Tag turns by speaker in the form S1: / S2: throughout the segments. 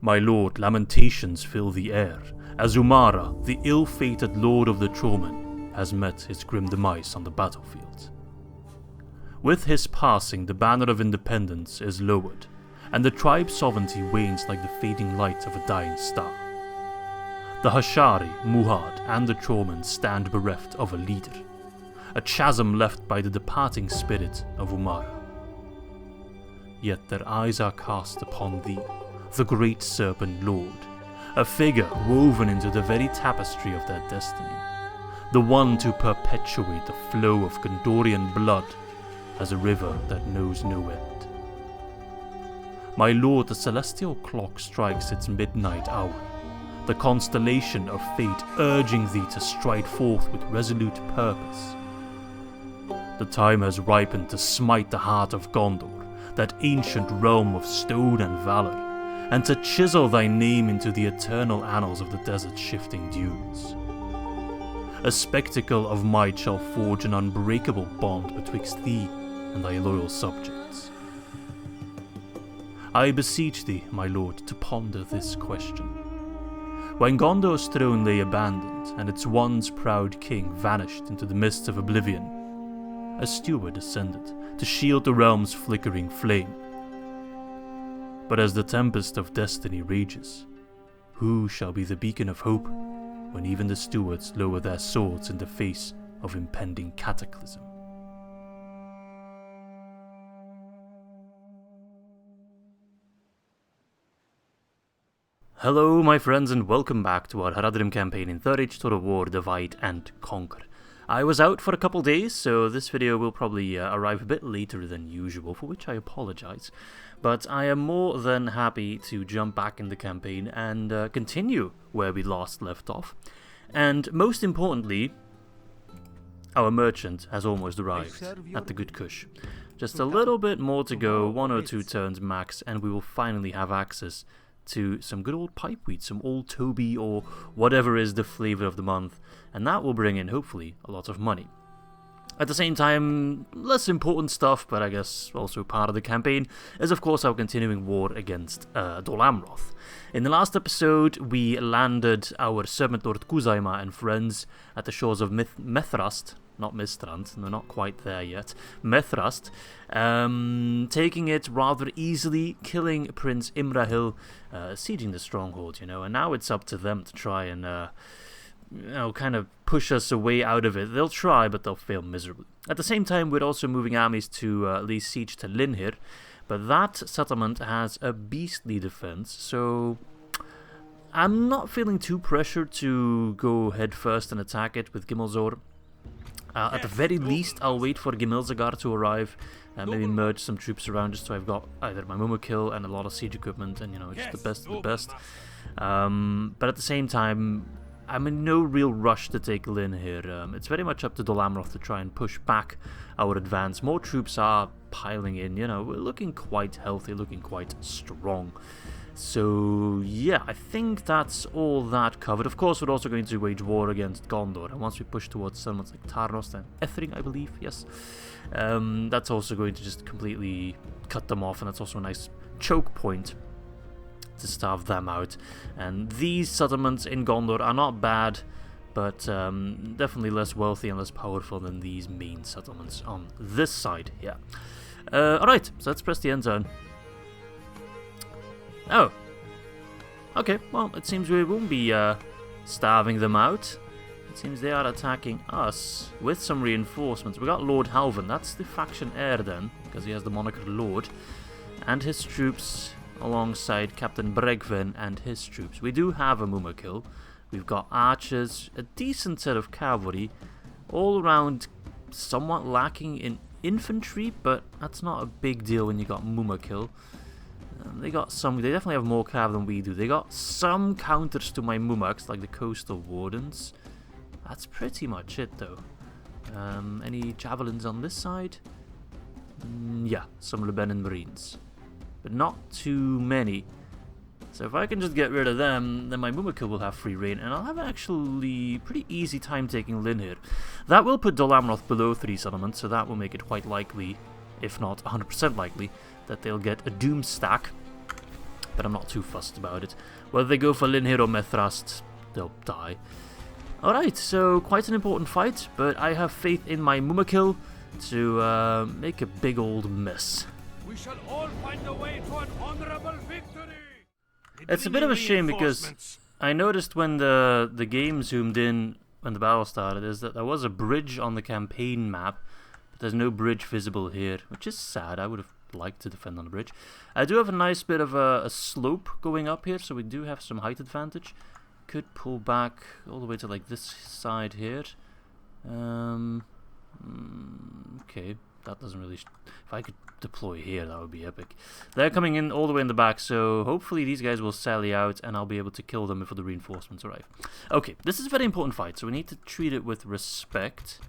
S1: My lord, lamentations fill the air, as Umaarah, the ill-fated lord of the Trollmen, has met his grim demise on the battlefield. With his passing, the banner of independence is lowered, and the tribe's sovereignty wanes like the fading light of a dying star. The Hasharii, Muhad, and the Trollmen stand bereft of a leader, a chasm left by the departing spirit of Umaarah. Yet their eyes are cast upon thee, the great serpent lord, a figure woven into the very tapestry of their destiny, the one to perpetuate the flow of Gondorian blood as a river that knows no end. My lord, the celestial clock strikes its midnight hour, the constellation of fate urging thee to stride forth with resolute purpose. The time has ripened to smite the heart of Gondor, that ancient realm of stone and valor, and to chisel thy name into the eternal annals of the desert's shifting dunes. A spectacle of might shall forge an unbreakable bond betwixt thee and thy loyal subjects. I beseech thee, my lord, to ponder this question. When Gondor's throne lay abandoned, and its once proud king vanished into the mists of oblivion, a steward ascended to shield the realm's flickering flame. But as the tempest of destiny rages, who shall be the beacon of hope when even the stewards lower their swords in the face of impending cataclysm? Hello my friends, and welcome back to our Haradrim campaign in 3rd Age Total War Divide and Conquer. I was out for a couple days, so this video will probably arrive a bit later than usual, for which I apologise. But I am more than happy to jump back in the campaign and continue where we last left off. And most importantly, our merchant has almost arrived at the Good Kush. Just a little bit more to go, 1 or 2 turns max, and we will finally have access to some good old pipeweed, some old Toby or whatever is the flavour of the month, and that will bring in, hopefully, a lot of money. At the same time, less important stuff, but I guess also part of the campaign, is of course our continuing war against Dol Amroth. In the last episode, we landed our Serpent Lord Kuzaima and friends at the shores of Methrast, not Mistrand, no, not quite there yet, Methrast, taking it rather easily, killing Prince Imrahil, sieging the stronghold, and now it's up to them to try and, kind of push us away out of it. They'll try, but they'll fail miserably. At the same time, we're also moving armies to lay siege to Linhir, but that settlement has a beastly defense, so I'm not feeling too pressured to go head first and attack it with Gimmelzor. At the very least, I'll wait for Gimilzagar to arrive and maybe merge some troops around just so I've got either my Mumakil and a lot of siege equipment and, just the best of the best. But at the same time, I'm in no real rush to take Linhir. It's very much up to Dol Amroth to try and push back our advance. More troops are piling in, we're looking quite healthy, looking quite strong. So, yeah, I think that's all that covered. Of course, we're also going to wage war against Gondor, and once we push towards settlements like Tarnos and Ethring, I believe, yes, that's also going to just completely cut them off, and that's also a nice choke point to starve them out. And these settlements in Gondor are not bad, but definitely less wealthy and less powerful than these main settlements on this side here. Alright, so let's press the end zone. Oh. Okay, well, it seems we won't be starving them out. It seems they are attacking us with some reinforcements. We got Lord Halvan, that's the faction heir then, because he has the moniker Lord, and his troops alongside Captain Bregvin and his troops. We do have a Mumakil. We've got archers, a decent set of cavalry, all around somewhat lacking in infantry, but that's not a big deal when you got Mumakil. They definitely have more cav than we do. They got some counters to my Mumaks, like the coastal wardens. That's pretty much it, though. Any javelins on this side? Yeah, some Lebennin marines. But not too many. So if I can just get rid of them, then my Mumakil will have free reign, and I'll have actually pretty easy time taking Linhir. That will put Dol Amroth below 3 settlements, so that will make it quite likely, if not 100% likely, that they'll get a doom stack. but I'm not too fussed about it. Whether they go for Linhir or Methrast, they'll die. Alright, so quite an important fight, but I have faith in my Mumakil to make a big old mess.
S2: We shall all find a way to an honorable victory.
S1: It's a bit of a shame because I noticed when the game zoomed in when the battle started is that there was a bridge on the campaign map, but there's no bridge visible here, which is sad. I would have liked to defend on the bridge. I do have a nice bit of a slope going up here, so we do have some height advantage. Could pull back all the way to like this side here. Okay, that doesn't really... If I could deploy here, that would be epic. They're coming in all the way in the back, so hopefully these guys will sally out and I'll be able to kill them before the reinforcements arrive. Okay, this is a very important fight, so we need to treat it with respect.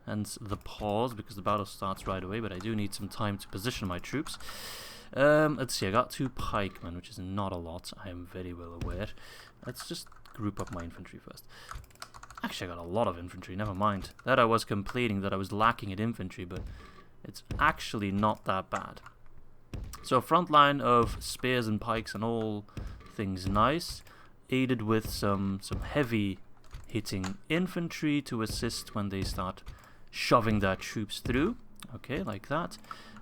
S1: Hence the pause, because the battle starts right away, but I do need some time to position my troops. Let's see, I got 2 pikemen, which is not a lot, I am very well aware. Let's just group up my infantry first. Actually, I got a lot of infantry, never mind. That I was complaining that I was lacking in infantry, but it's actually not that bad. So a front line of spears and pikes and all things nice, aided with some heavy hitting infantry to assist when they start shoving their troops through. Okay, like that.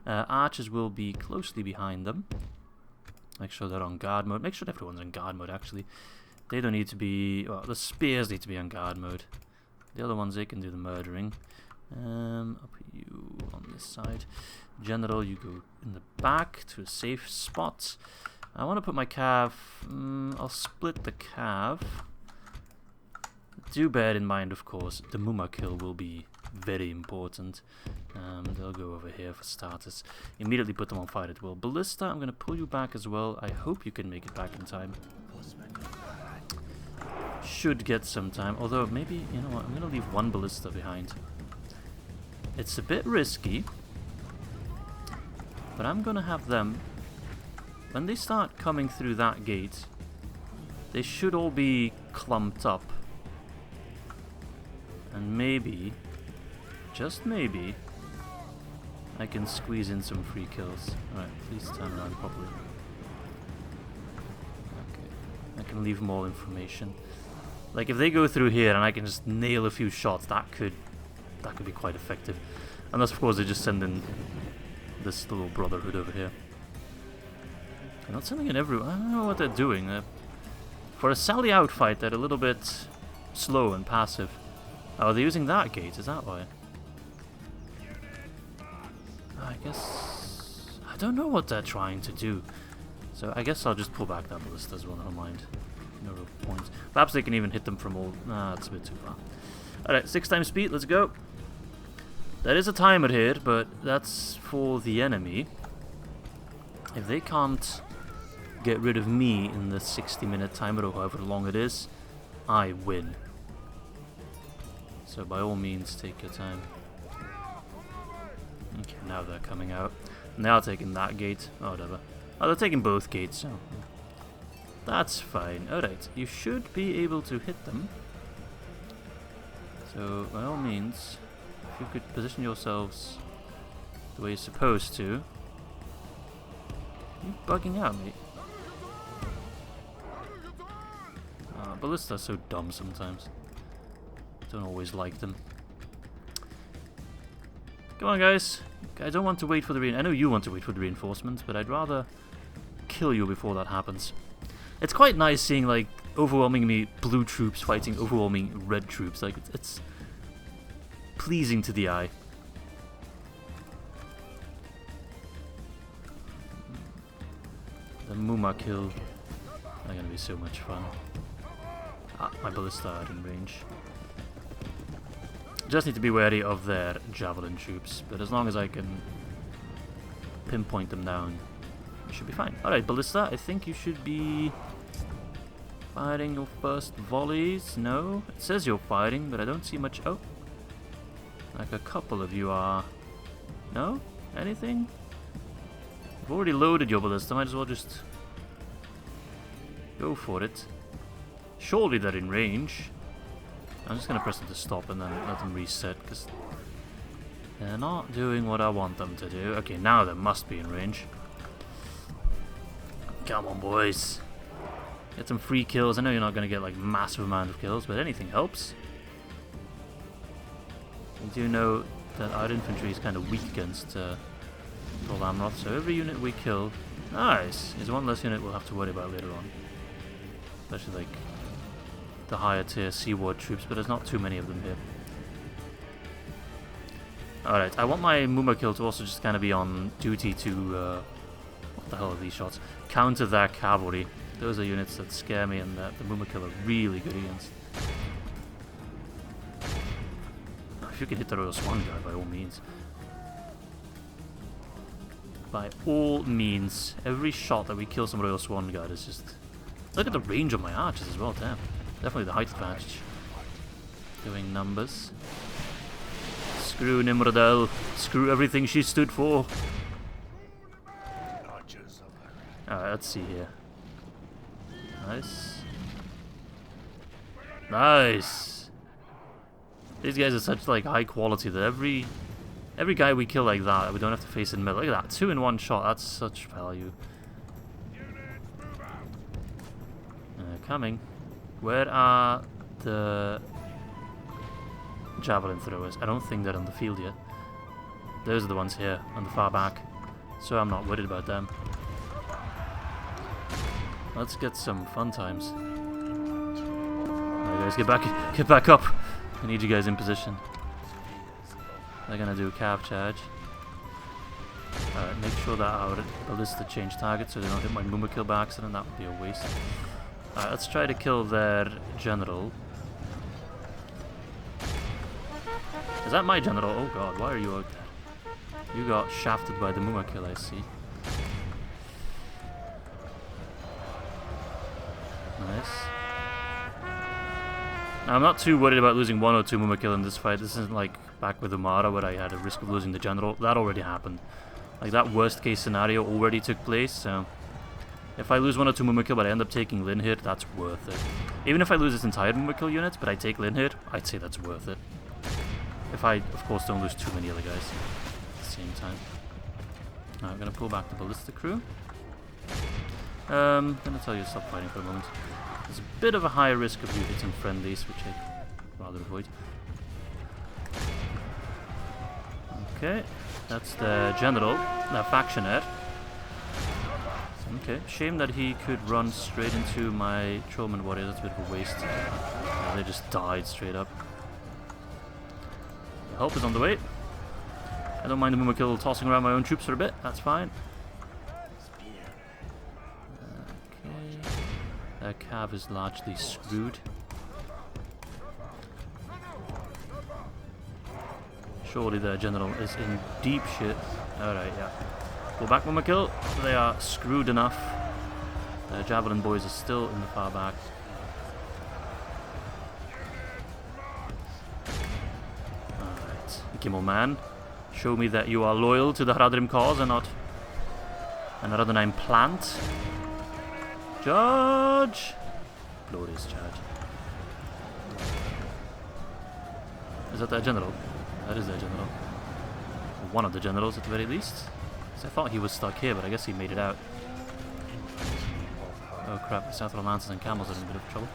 S1: Archers will be closely behind them. Make sure they're on guard mode. Make sure everyone's on guard mode, actually. They don't need to be... Well, the spears need to be on guard mode. The other ones, they can do the murdering. I'll put you on this side. General, you go in the back to a safe spot. I want to put my cav... I'll split the cav. Do bear in mind, of course, the Mumakil will be very important. They'll go over here for starters. Immediately put them on fire at will. Ballista, I'm going to pull you back as well. I hope you can make it back in time. Should get some time, although maybe, you know what, I'm going to leave 1 ballista behind. It's a bit risky, but I'm going to have them, when they start coming through that gate, they should all be clumped up. And maybe, just maybe, I can squeeze in some free kills. Alright, please turn around properly. Okay, I can leave more information. Like, if they go through here and I can just nail a few shots, that could be quite effective. Unless, of course, they just send in this little brotherhood over here. They're not sending in everyone. I don't know what they're doing. For a sally out fight, they're a little bit slow and passive. Oh, they're using that gate, is that why? I guess... I don't know what they're trying to do. So I guess I'll just pull back that ballista as well, never mind. No real point. Perhaps they can even hit them from all... Nah, that's a bit too far. Alright, 6 times speed, let's go. There is a timer here, but that's for the enemy. If they can't get rid of me in the 60-minute timer, or however long it is, I win. So by all means, take your time. Okay, now they're coming out. And they are taking that gate. Oh, whatever. Oh, they're taking both gates. Oh. That's fine. Alright, you should be able to hit them. So, by all means, if you could position yourselves the way you're supposed to. Are you bugging out, mate? Ballista's are so dumb sometimes. Don't always like them. Come on, guys. I don't want to wait for the I know you want to wait for the reinforcements, but I'd rather kill you before that happens. It's quite nice seeing, like, overwhelmingly blue troops fighting overwhelming red troops. Like, it's pleasing to the eye. The Mumakil are going to be so much fun. Ah, my ballista are in range. Just need to be wary of their javelin troops, but as long as I can pinpoint them down, it should be fine. Alright, ballista, I think you should be firing your first volleys. No? It says you're firing, but I don't see much. Oh. Like a couple of you are. No? Anything? You've already loaded your ballista, might as well just go for it. Surely they're in range. I'm just going to press them to stop and then let them reset, because they're not doing what I want them to do. Okay, now they must be in range. Come on, boys. Get some free kills. I know you're not going to get like massive amount of kills, but anything helps. We do know that our infantry is kind of weak against Lamroth, so every unit we kill, nice, is one less unit we'll have to worry about later on. Especially like the higher tier seaward troops, but there's not too many of them here. Alright, I want my Mumakil to also just kind of be on duty to, what the hell are these shots? Counter their cavalry. Those are units that scare me and that the Mumakil are really good against. If you can hit the Royal Swan guy, by all means. By all means. Every shot that we kill some Royal Swan guard is just... Look at the range of my archers as well, damn. Definitely the height advantage. Doing numbers. Screw Nimrodel. Screw everything she stood for. Alright, let's see here. Nice. Nice! These guys are such like high quality that every guy we kill like that, we don't have to face in middle. Look at that, 2 in 1 shot, that's such value. Coming. Where are the javelin throwers? I don't think they're on the field yet. Those are the ones here, on the far back. So I'm not worried about them. Let's get some fun times. Alright guys, get back up! I need you guys in position. They're gonna do a cav charge. Alright, make sure that our ballista change target so they don't hit my Mumakil by accident, that would be a waste. Alright, let's try to kill their general. Is that my general? Oh god, why are you out there? You got shafted by the Mumakil, I see. Nice. Now, I'm not too worried about losing 1 or 2 Mumakil in this fight. This isn't like back with Umaarah where I had a risk of losing the general. That already happened. Like, that worst case scenario already took place, so... If I lose 1 or 2 Mumakil but I end up taking Linhir, that's worth it. Even if I lose this entire Mumakil unit, but I take Linhir, I'd say that's worth it. If I, of course, don't lose too many other guys at the same time. Now, I'm gonna pull back the ballista crew. Gonna tell you to stop fighting for a moment. There's a bit of a higher risk of you hitting friendlies, which I'd rather avoid. Okay, that's the general, the factioner. Okay, shame that he could run straight into my Trollman warrior, that's a bit of a waste. They just died straight up. The help is on the way. I don't mind the Mumakil tossing around my own troops for a bit, that's fine. Their cav is largely screwed. Surely their general is in deep shit. Alright, yeah. Go back, Mumakil. They are screwed enough. Their javelin boys are still in the far back. Alright. Gimmelman, show me that you are loyal to the Haradrim cause and not an Haradrim plant. Charge! Glorious charge. Is that their general? That is their general. Or one of the generals at the very least. So I thought he was stuck here, but I guess he made it out. Oh crap, the Southern Lancers and Camels are in a bit of trouble.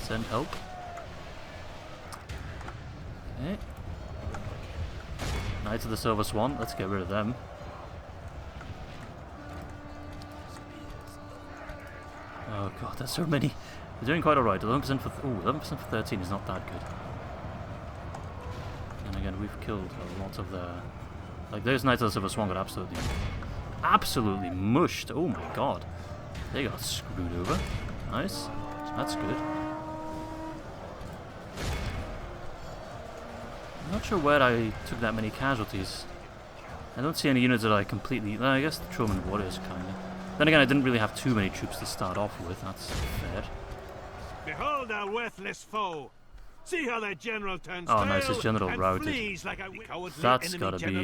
S1: Send help. Okay. Knights of the Silver Swan, let's get rid of them. Oh god, there's so many. They're doing quite alright. 11% for 11% for 13 is not that good. And again, we've killed a lot of the... Like, those Knights of the Silver Swan got absolutely mushed. Oh my god. They got screwed over. Nice. That's good. I'm not sure where I took that many casualties. I don't see any units that I completely... I guess the Trollman Warriors, kinda. Then again, I didn't really have too many troops to start off with, that's fair.
S2: Behold our worthless foe. See how their general turns
S1: oh, nice, his general routed.
S2: Like
S1: that's gotta be...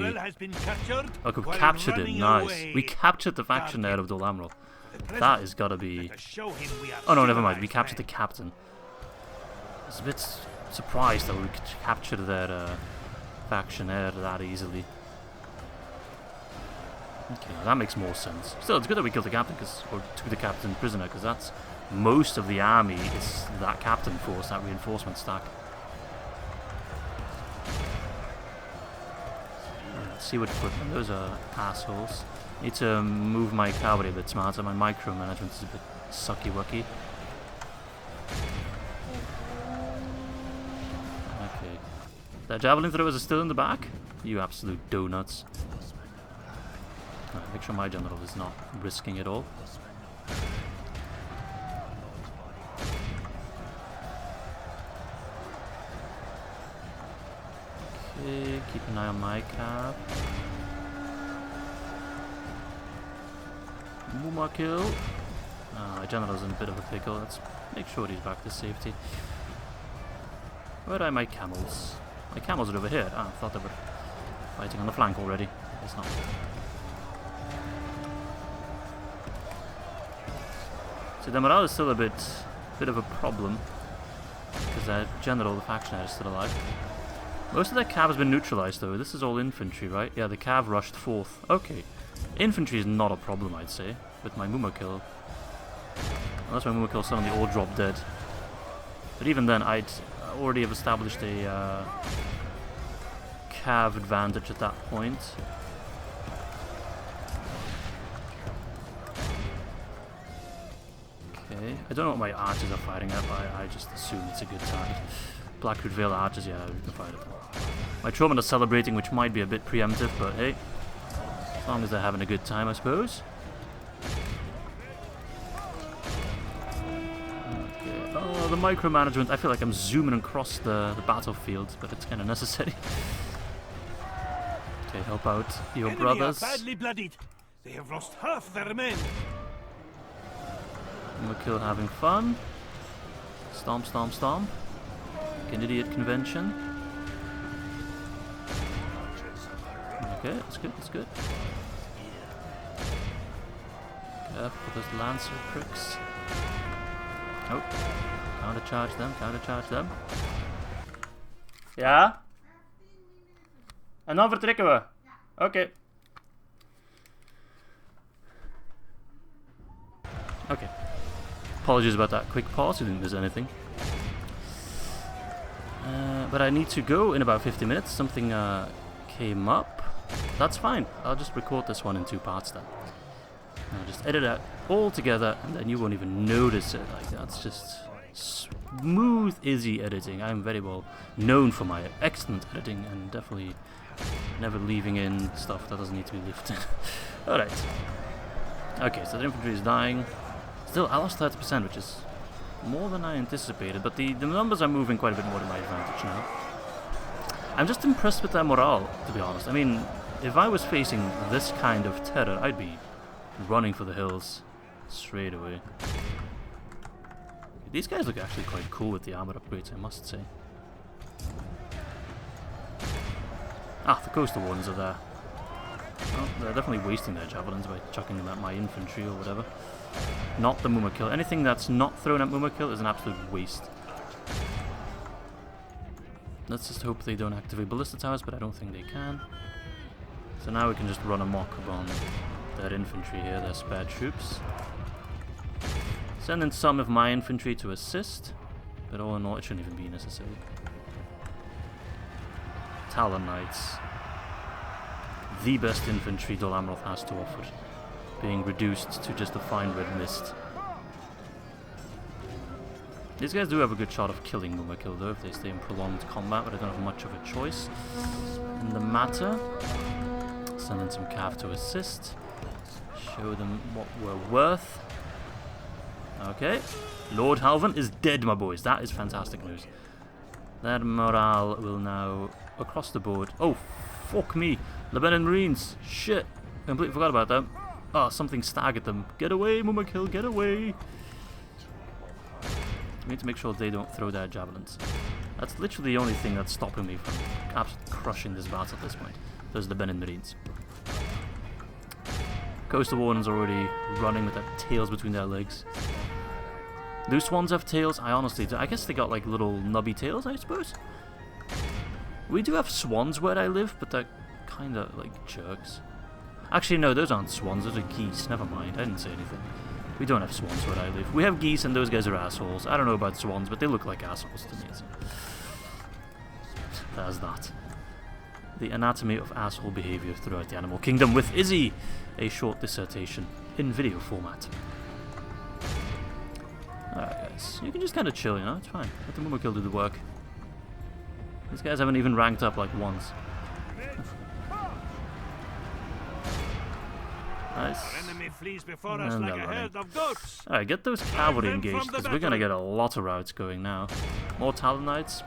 S1: Oh, we captured it, nice. We captured the faction there of the Lamroth. That is gotta be... Oh no, never mind, we captured the captain. I was a bit surprised that we could capture their faction there that easily. Okay, that makes more sense. Still, it's good that we killed the captain, or took the captain prisoner, because that's most of the army is that captain force, that reinforcement stack. Let's see what equipment. Those are assholes. Need to move my cavalry a bit smarter. My micromanagement is a bit sucky-wucky. Okay. The javelin throwers are still in the back? You absolute donuts. Right, make sure my general is not risking it all. Okay, keep an eye on my cap. Muhad kill. My general's in a bit of a pickle. Let's make sure he's back to safety. Where are my camels? My camels are over here. Ah, I thought they were fighting on the flank already. It's not. So the morale is still a bit of a problem because their general, the faction head, is still alive. Most of their cav has been neutralized though. This is all infantry, right? Yeah, the cav rushed forth. Okay. Infantry is not a problem, I'd say, with my Muhad kill. Unless my Muhad kill suddenly all drop dead. But even then, I'd already have established a cav advantage at that point. Okay, I don't know what my archers are fighting at, but I just assume it's a good target. Blackroot Vale archers, yeah, we can fight it. My Traumen are celebrating, which might be a bit preemptive, but hey, as long as they're having a good time, I suppose. Okay. Oh, the micromanagement. I feel like I'm zooming across the battlefield, but it's kind of necessary. Okay, help out your brothers.
S2: Badly bloodied. They have lost half their men.
S1: Muhad having fun. Stomp, stomp, stomp. Like an idiot convention. Okay, that's good, that's good. Careful with those lancer pricks. Oh, countercharge them, countercharge them. Ja? En dan vertrekken we. Oké. Okay. Apologies about that quick pause, I didn't miss anything. But I need to go in about 50 minutes. Something came up. That's fine. I'll just record this one in 2 parts then. I'll just edit it all together and then you won't even notice it. Like, that's just smooth Izzy editing. I'm very well known for my excellent editing and definitely never leaving in stuff that doesn't need to be lifted. Alright. Okay, so the infantry is dying. Still, I lost 30%, which is more than I anticipated, but the numbers are moving quite a bit more to my advantage now. I'm just impressed with their morale, to be honest. I mean, if I was facing this kind of terror, I'd be running for the hills straight away. These guys look actually quite cool with the armor upgrades, I must say. Ah, the coastal ones are there. Oh, they're definitely wasting their javelins by chucking them at my infantry or whatever. Not the Muhad kill. Anything that's not thrown at Muhad kill is an absolute waste. Let's just hope they don't activate ballista towers, but I don't think they can. So now we can just run amok on their infantry here, their spare troops. Send in some of my infantry to assist, but all in all it shouldn't even be necessary. Talon Knights. The best infantry Dol Amroth has to offer, being reduced to just a fine red mist. These guys do have a good shot of killing Muhad kill though if they stay in prolonged combat, but I don't have much of a choice in the matter. Send in some cav to assist. Show them what we're worth. Okay. Lord Halvan is dead, my boys. That is fantastic news. Their morale will now, across the board... Oh, fuck me. Lebennin Marines. Shit. Completely forgot about them. Oh, something staggered them. Get away, Muhad kill. Get away. We need to make sure they don't throw their javelins. That's literally the only thing that's stopping me from absolutely crushing this battle at this point. Those Lebennin Marines. Coastal Wardens are already running with their tails between their legs. Do swans have tails? I honestly do. I guess they got like little nubby tails, I suppose. We do have swans where I live, but they're kind of like jerks. Actually, no, those aren't swans, those are geese. Never mind, I didn't say anything. We don't have swans where I live. We have geese and those guys are assholes. I don't know about swans, but they look like assholes to me. So. There's that. The anatomy of asshole behavior throughout the animal kingdom with Izzy. A short dissertation in video format. Alright guys, you can just kind of chill, you know, it's fine. Let the Mumakil do the work. These guys haven't even ranked up like once. Nice.
S2: Enemy flees before us like a herd of goats.
S1: Alright, get those cavalry engaged, because we're gonna get a lot of routes going now. More Talonites.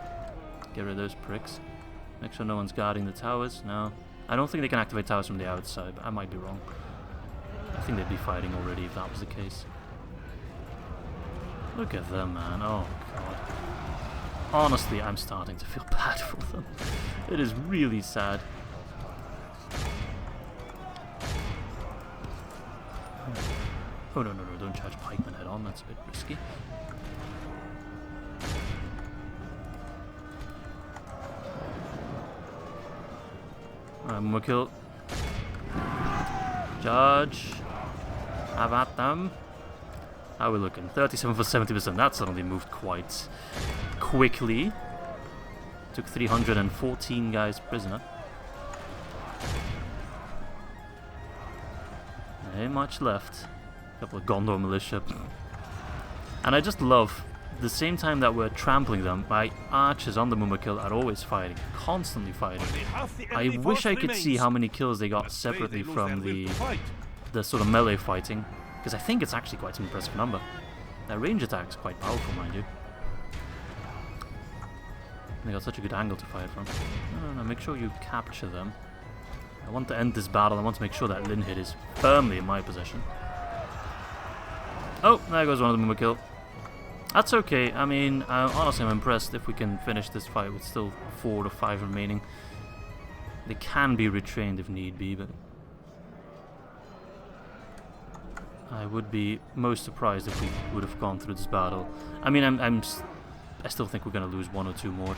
S1: Get rid of those pricks. Make sure no one's guarding the towers. No. I don't think they can activate towers from the outside, but I might be wrong. I think they'd be fighting already if that was the case. Look at them, man. Oh, God. Honestly, I'm starting to feel bad for them. It is really sad. Oh, no, don't charge pikemen head on. That's a bit risky. Alright, Mumakil. Charge. Have at them. How are we looking? 37 for 70%. That suddenly moved quite quickly. Took 314 guys prisoner. Ain't much left. A couple of Gondor militia. And I just love, the same time that we're trampling them, my archers on the Mumakil are always fighting. Constantly fighting. I wish I could see how many kills they got separately from the sort of melee fighting. Because I think it's actually quite an impressive number. Their range attack is quite powerful, mind you. They got such a good angle to fight from. No, make sure you capture them. I want to end this battle. I want to make sure that Linhir is firmly in my possession. Oh, there goes one of the Mumakil. That's okay. I mean, honestly, I'm impressed if we can finish this fight with still 4 to 5 remaining. They can be retrained if need be, but I would be most surprised if we would have gone through this battle. I mean, I still think we're going to lose 1 or 2 more.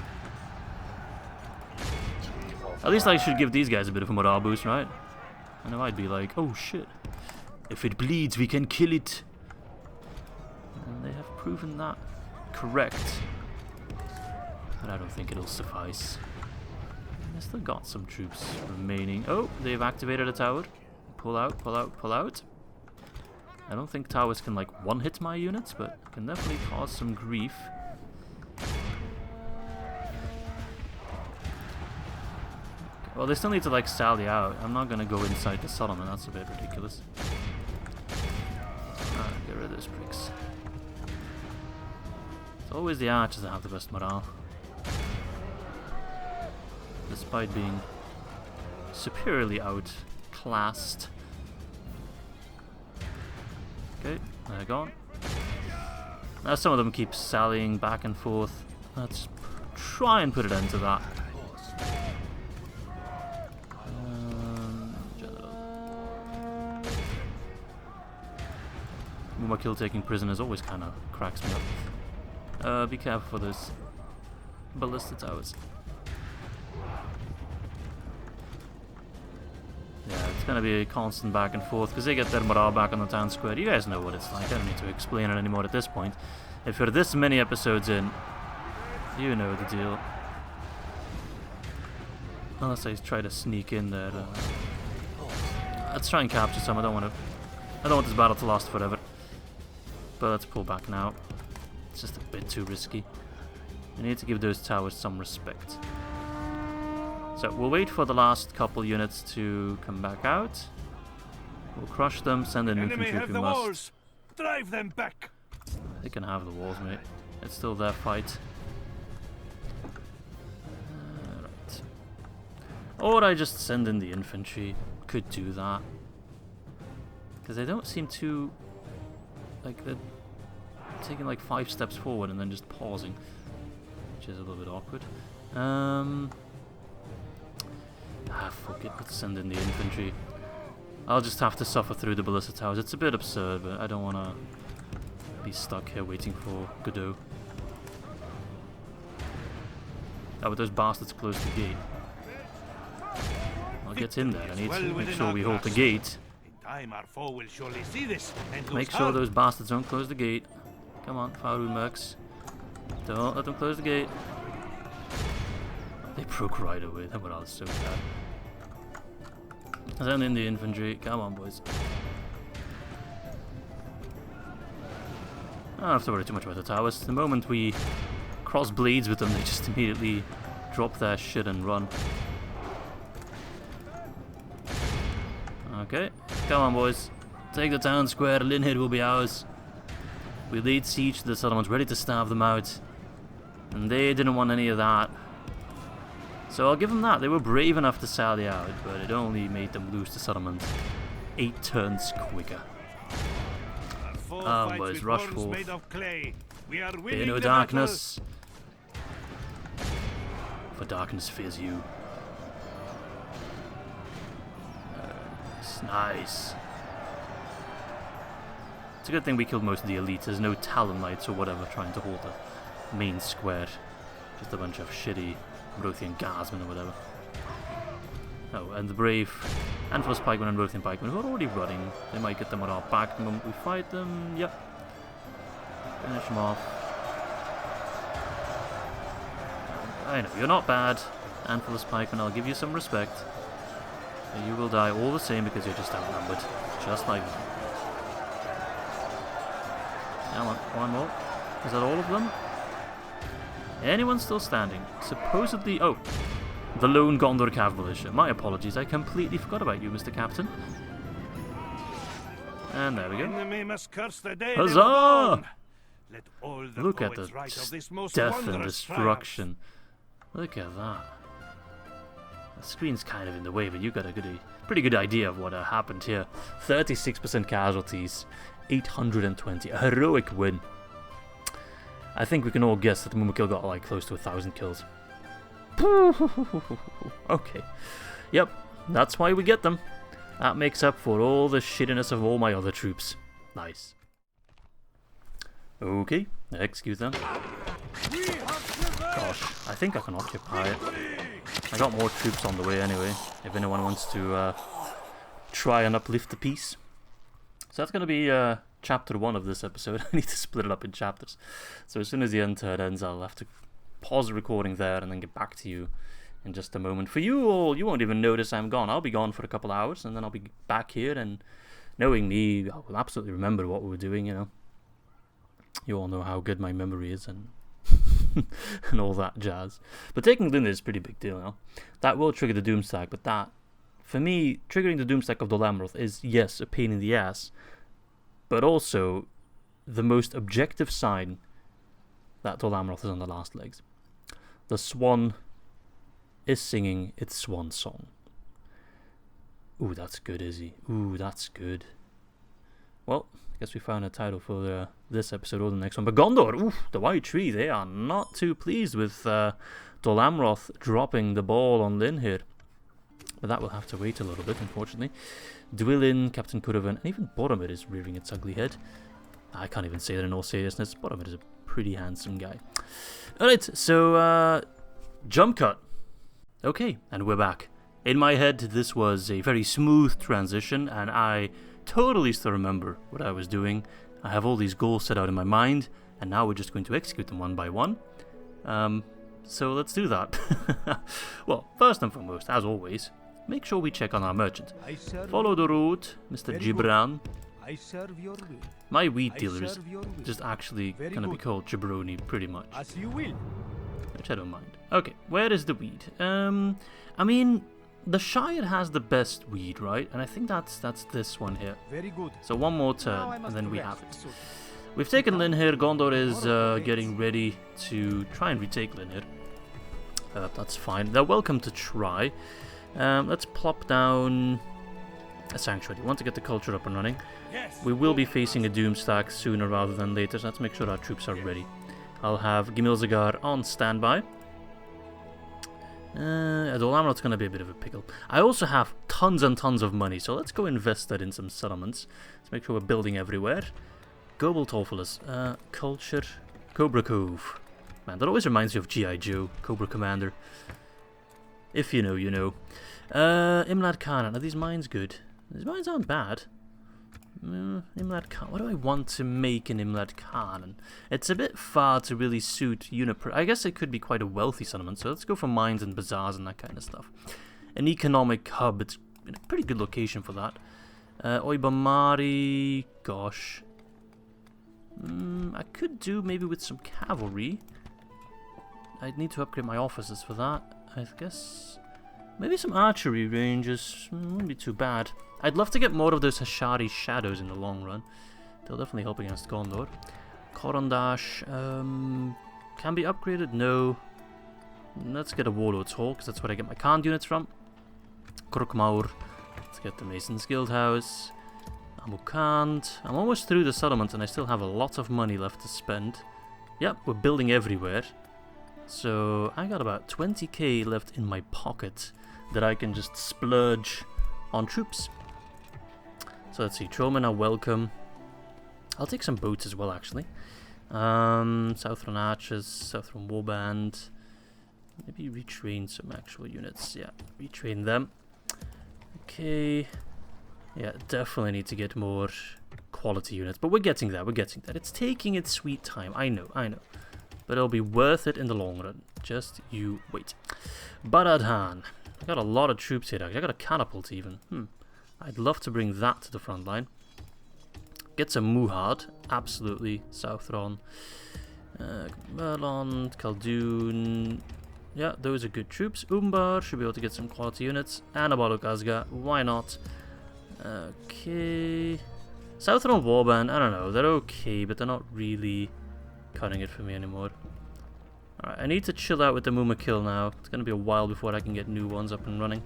S1: At least I should give these guys a bit of a morale boost, right? I know I'd be like, oh shit, if it bleeds, we can kill it. And they have proven that correct. But I don't think it'll suffice. I still got some troops remaining. Oh, they've activated a tower. Pull out, pull out, pull out. I don't think towers can like one-hit my units, but can definitely cause some grief. Well, they still need to like sally out. I'm not gonna go inside the settlement, that's a bit ridiculous. Alright, get rid of those pricks. It's always the archers that have the best morale. Despite being superiorly outclassed. Okay, they're gone. Now some of them keep sallying back and forth. Let's try and put an end to that. Mumakil taking prisoners always kind of cracks me up. Be careful for those ballista towers. Yeah, it's gonna be a constant back and forth because they get their morale back on the town square. You guys know what it's like. I don't need to explain it anymore at this point. If you're this many episodes in, you know the deal. Unless I try to sneak in there. Let's try and capture some. I don't want this battle to last forever. But let's pull back now. It's just a bit too risky. We need to give those towers some respect. So we'll wait for the last couple units to come back out. We'll crush them, send in infantry if we must.
S2: Walls. Drive them back.
S1: They can have the walls, mate. It's still their fight. Right. Or I just send in the infantry. Could do that. Because they don't seem too... like, they're taking like 5 steps forward and then just pausing. Which is a little bit awkward. Fuck it, let's send in the infantry. I'll just have to suffer through the ballista towers. It's a bit absurd, but I don't want to be stuck here waiting for Godot. Oh, but those bastards closed the gate. I'll I'll get in there. I need
S2: well
S1: to make
S2: within
S1: sure
S2: our
S1: we hold the
S2: grasp.
S1: gate.
S2: In time, our foe will surely see this and
S1: Make sure those bastards don't close the gate. Come on, Faru mercs. Don't let them close the gate. They broke right away. That was so bad. Send in the infantry. Come on, boys. I don't have to worry too much about the towers. The moment we cross blades with them, they just immediately drop their shit and run. Okay, come on, boys. Take the town square. Linhir will be ours. We laid siege to the settlements, ready to starve them out. And they didn't want any of that. So I'll give them that. They were brave enough to sally out, but it only made them lose the settlement 8 turns quicker. Boys, rush forth. Fear no darkness. For darkness fears you. Nice. It's a good thing we killed most of the elite. There's no Talon Knights or whatever trying to hold the main square. Just a bunch of shitty Rothian guardsmen or whatever. Oh, and the brave Anfilis pikemen and Rothian pikemen who are already running. They might get them on our back the moment we fight them. Yep. Finish them off. I know, you're not bad, Anfilis pikemen. I'll give you some respect. But you will die all the same because you're just outnumbered. Just like that. Come on, one more. Is that all of them? Anyone still standing? Supposedly... Oh, the lone Gondor Cav militia. My apologies, I completely forgot about you, Mr. Captain. And there we go. Huzzah! Look at the death and destruction. Look at that. The screen's kind of in the way, but you got a pretty good idea of what happened here. 36% casualties, 820. A heroic win. I think we can all guess that Mumakil got like close to 1,000 kills. Okay. Yep, that's why we get them. That makes up for all the shittiness of all my other troops. Nice. Okay, execute them. Gosh, I think I can occupy it. I got more troops on the way anyway, if anyone wants to try and uplift the peace. So that's going to be chapter 1 of this episode. I need to split it up in chapters. So as soon as the end turn ends, I'll have to pause the recording there and then get back to you in just a moment. For you all, you won't even notice I'm gone. I'll be gone for a couple hours and then I'll be back here, and knowing me, I will absolutely remember what we were doing, you know. You all know how good my memory is and and all that jazz. But taking Linhir is a pretty big deal now. That will trigger the Doomstack, but that, for me, triggering the Doomstack of the Lamroth is, yes, a pain in the ass, but also the most objective sign that the Lamroth is on the last legs. The swan is singing its swan song. Ooh, that's good, Izzy. Ooh, that's good. Well, I guess we found a title for this episode or the next one. But Gondor, oof, the White Tree, they are not too pleased with the Lamroth dropping the ball on Linhir. But that will have to wait a little bit, unfortunately. Dwellin, Captain Kurovan, and even Boromir is rearing its ugly head. I can't even say that in all seriousness. Boromir is a pretty handsome guy. Alright, so jump cut. Okay, and we're back. In my head, this was a very smooth transition, and I totally still remember what I was doing. I have all these goals set out in my mind, and now we're just going to execute them one by one. So let's do that. Well, first and foremost, as always, make sure we check on our merchant. Follow the route, Mr. Gibran.
S3: I serve your will.
S1: My wheat dealer is just actually going to be called Jabroni, pretty much.
S3: As you will.
S1: Which I don't mind. Okay, where is the weed? I mean, the Shire has the best weed, right? And I think that's this one here.
S3: Very good.
S1: So one more turn, and then we have it. We've taken Linhir. Gondor is getting ready to try and retake Linhir. That's fine. They're welcome to try. Let's plop down a sanctuary. We want to get the culture up and running. We will be facing a Doomstack sooner rather than later, so let's make sure our troops are ready. I'll have Gimilzagar on standby. The Lamroth's going to be a bit of a pickle. I also have tons and tons of money, so let's go invest that in some settlements. Let's make sure we're building everywhere. Gobel Tolfulus. Culture. Cobra Cove. Man, that always reminds me of G.I. Joe. Cobra Commander. If you know, you know. Imlad Khan. Are these mines good? These mines aren't bad. Imlad Khan. What do I want to make in Imlad Khan? It's a bit far to really suit unit. I guess it could be quite a wealthy settlement, so let's go for mines and bazaars and that kind of stuff. An economic hub. It's a pretty good location for that. Oibamari. Gosh. I could do maybe with some cavalry. I'd need to upgrade my officers for that. I guess maybe some archery ranges wouldn't be too bad. I'd love to get more of those Hasharii shadows in the long run. They'll definitely help against Gondor. Korondash can be upgraded. No. Let's get a Warlord's Hall because that's where I get my Khan units from. Krukmaur. Let's get the Mason's Guild House. Amukand. I'm almost through the settlement and I still have a lot of money left to spend. Yep, we're building everywhere. So I got about 20k left in my pocket that I can just splurge on troops. So let's see, Trollmen are welcome. I'll take some boats as well, actually. Southron Archers, Southron Warband. Maybe retrain some actual units. Yeah, retrain them. Okay. Yeah, definitely need to get more quality units, but we're getting there, we're getting there. It's taking its sweet time, I know. But it'll be worth it in the long run. Just you wait. Baradhan. I got a lot of troops here, actually. I got a catapult even. I'd love to bring that to the front line. Get some Muhad. Absolutely. Southron. Merlon. Khaldoon. Yeah, those are good troops. Umbar should be able to get some quality units. And a Baluk Azga. Why not? Okay. Southron Warband. I don't know. They're okay, but they're not really cutting it for me anymore. Alright, I need to chill out with the Mumakil now. It's going to be a while before I can get new ones up and running.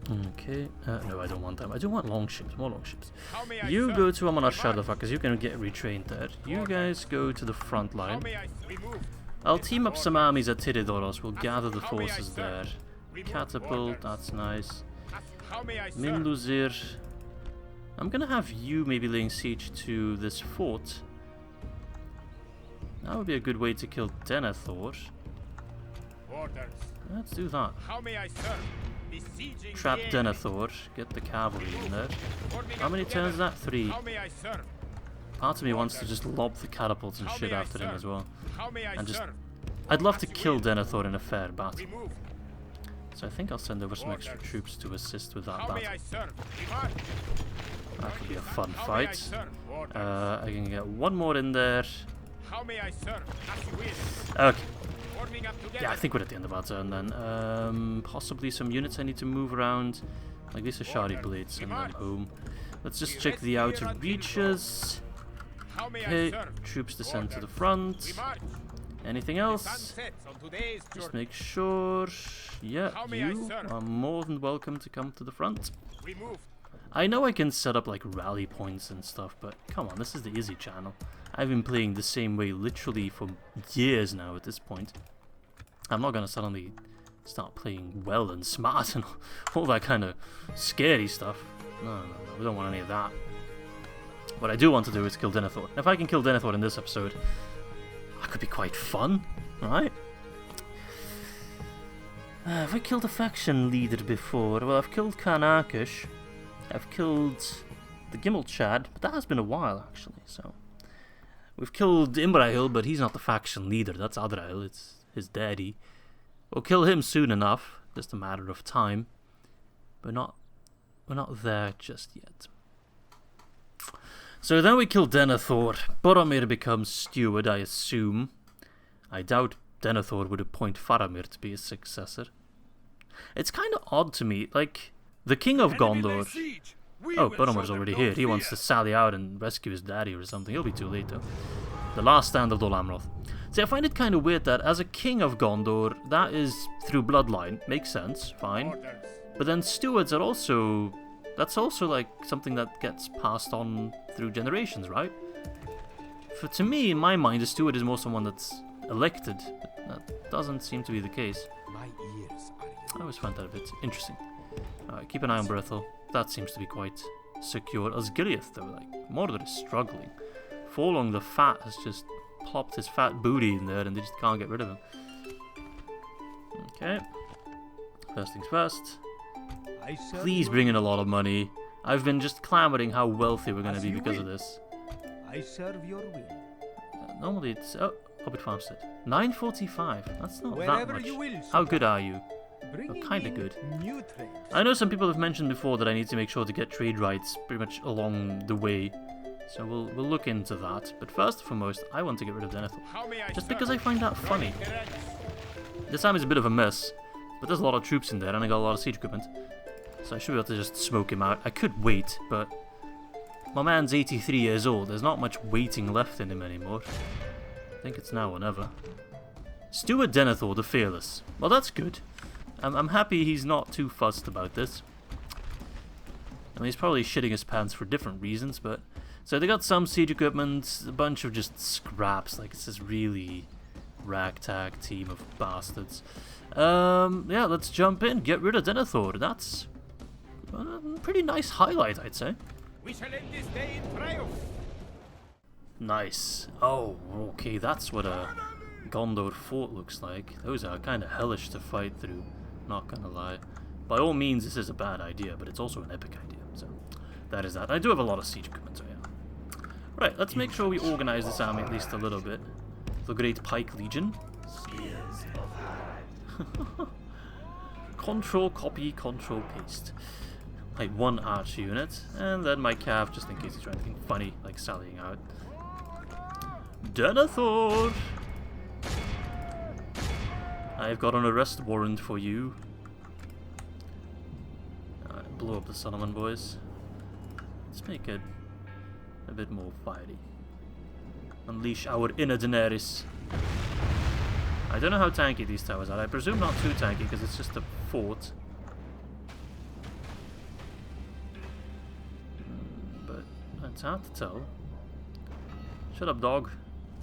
S1: Okay. No, I don't want them. I do want long ships. More long ships. You go to Umaarah Shadowfuck because you can get retrained there. You guys go to the front line. I'll team up some armies at Tiridoros. We'll gather the forces there. Catapult, that's nice. Minluzir. I'm going to have you maybe laying siege to this fort. That would be a good way to kill Denethor. Let's do that. Trap Denethor. Get the cavalry in there. How many turns is that? 3. Part of me wants to just lob the catapults and shit after him as well. And just... I'd love to kill Denethor in a fair battle. So I think I'll send over some extra troops to assist with that battle. That could be a fun fight. I can get one more in there. Okay. Yeah, I think we're at the end of our turn then. Possibly some units I need to move around. Like these Hasharii blades, send them home. Let's just check the outer reaches. Okay, troops descend to the front. Anything else? Just make sure. Yeah, you are more than welcome to come to the front. I know I can set up like rally points and stuff, but come on, this is the Izzy channel. I've been playing the same way literally for years now at this point. I'm not gonna suddenly start playing well and smart and all that kind of scary stuff. No, we don't want any of that. What I do want to do is kill Denethor. If I can kill Denethor in this episode, that could be quite fun, right? Have I killed a faction leader before? Well, I've killed Karnakish. I've killed the Gimel Chad, but that has been a while actually, so... We've killed Imrahil, but he's not the faction leader. That's Adrail. It's his daddy. We'll kill him soon enough. Just a matter of time. We're not there just yet. So then we kill Denethor. Boromir becomes steward, I assume. I doubt Denethor would appoint Faramir to be his successor. It's kind of odd to me. Like, the king of Gondor... Oh, Boromir's already here. He wants to sally out and rescue his daddy or something. He'll be too late though. The last stand of Dol Amroth. See, I find it kind of weird that as a king of Gondor, that is through bloodline. Makes sense, fine. But then stewards are also... That's also like something that gets passed on through generations, right? To me, in my mind, a steward is more someone that's elected. But that doesn't seem to be the case. I always find that a bit interesting. Alright, keep an eye on Brethel. That seems to be quite secure. Osgiliath, though, like, Mordor is struggling. Forlong the Fat has just plopped his fat booty in there and they just can't get rid of him. Okay. First things first.
S2: I serve
S1: Please
S2: your-
S1: bring in a lot of money. I've been just clamoring how wealthy we're going to
S2: As
S1: be
S2: you
S1: because of
S2: will.
S1: this.
S2: I serve your will.
S1: Normally it's... Oh, Hobbit Farmstead. 945. That's not that
S2: Wherever
S1: much.
S2: you will,
S1: How
S2: sir.
S1: good are you?
S2: Bringing
S1: kinda
S2: in
S1: good.
S2: new trades.
S1: I know some people have mentioned before that I need to make sure to get trade rights pretty much along the way. So we'll look into that. But first and foremost, I want to get rid of Denethor. Just because I find that funny. This time is a bit of a mess. But there's a lot of troops in there and I got a lot of siege equipment. So I should be able to just smoke him out. I could wait, but... My man's 83 years old. There's not much waiting left in him anymore. I think it's now or never. Steward Denethor the Fearless. Well, that's good. I'm happy he's not too fussed about this. I mean, he's probably shitting his pants for different reasons, but... So they got some siege equipment, a bunch of just scraps, like it's this really ragtag team of bastards. Yeah, let's jump in, get rid of Denethor. That's a pretty nice highlight, I'd say.
S2: We shall end this day in triumph.
S1: Nice. Oh, okay, that's what a Gondor fort looks like. Those are kind of hellish to fight through, not gonna lie. By all means, this is a bad idea, but it's also an epic idea, so that is that. I do have a lot of siege equipment, so yeah. Right, let's make sure we organize this army at least a little bit. The Great Pike Legion. Control, copy, control, paste. Like one arch unit, and then my cav, just in case he's trying anything funny, like sallying out. Denethor! I've got an arrest warrant for you. Alright, blow up the Solomon boys. Let's make it a bit more fiery. Unleash our inner Daenerys. I don't know how tanky these towers are. I presume not too tanky because it's just a fort. But it's hard to tell. Shut up, dog.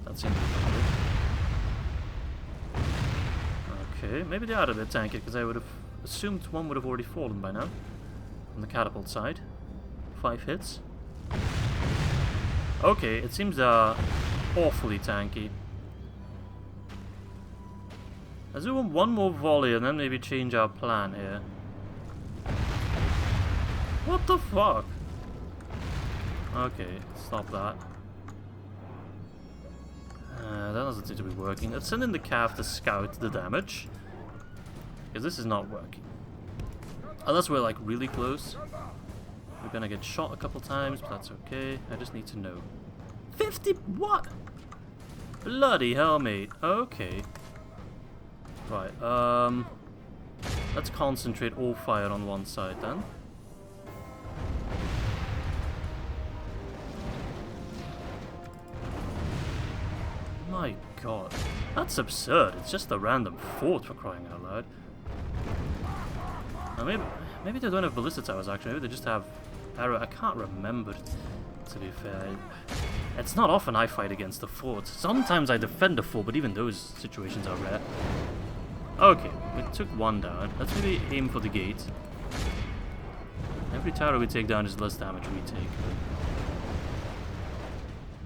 S1: That seems okay, maybe they are a bit tanky because I would have assumed one would have already fallen by now. On the catapult side. 5 hits. Okay, it seems they're awfully tanky. Let's do one more volley and then maybe change our plan here. What the fuck? Okay, stop that. That doesn't seem to be working. Let's send in the cav to scout the damage. Because this is not working. Unless we're like really close. We're gonna get shot a couple times, but that's okay. I just need to know. 50? What? Bloody hell, mate. Okay. Right, let's concentrate all fire on one side then. My god. That's absurd. It's just a random fort, for crying out loud. Now maybe they don't have ballista towers actually. Maybe they just have arrow. I can't remember, to be fair. It's not often I fight against the fort. Sometimes I defend the fort, but even those situations are rare. Okay, we took one down. Let's maybe aim for the gate. Every tower we take down is less damage we take.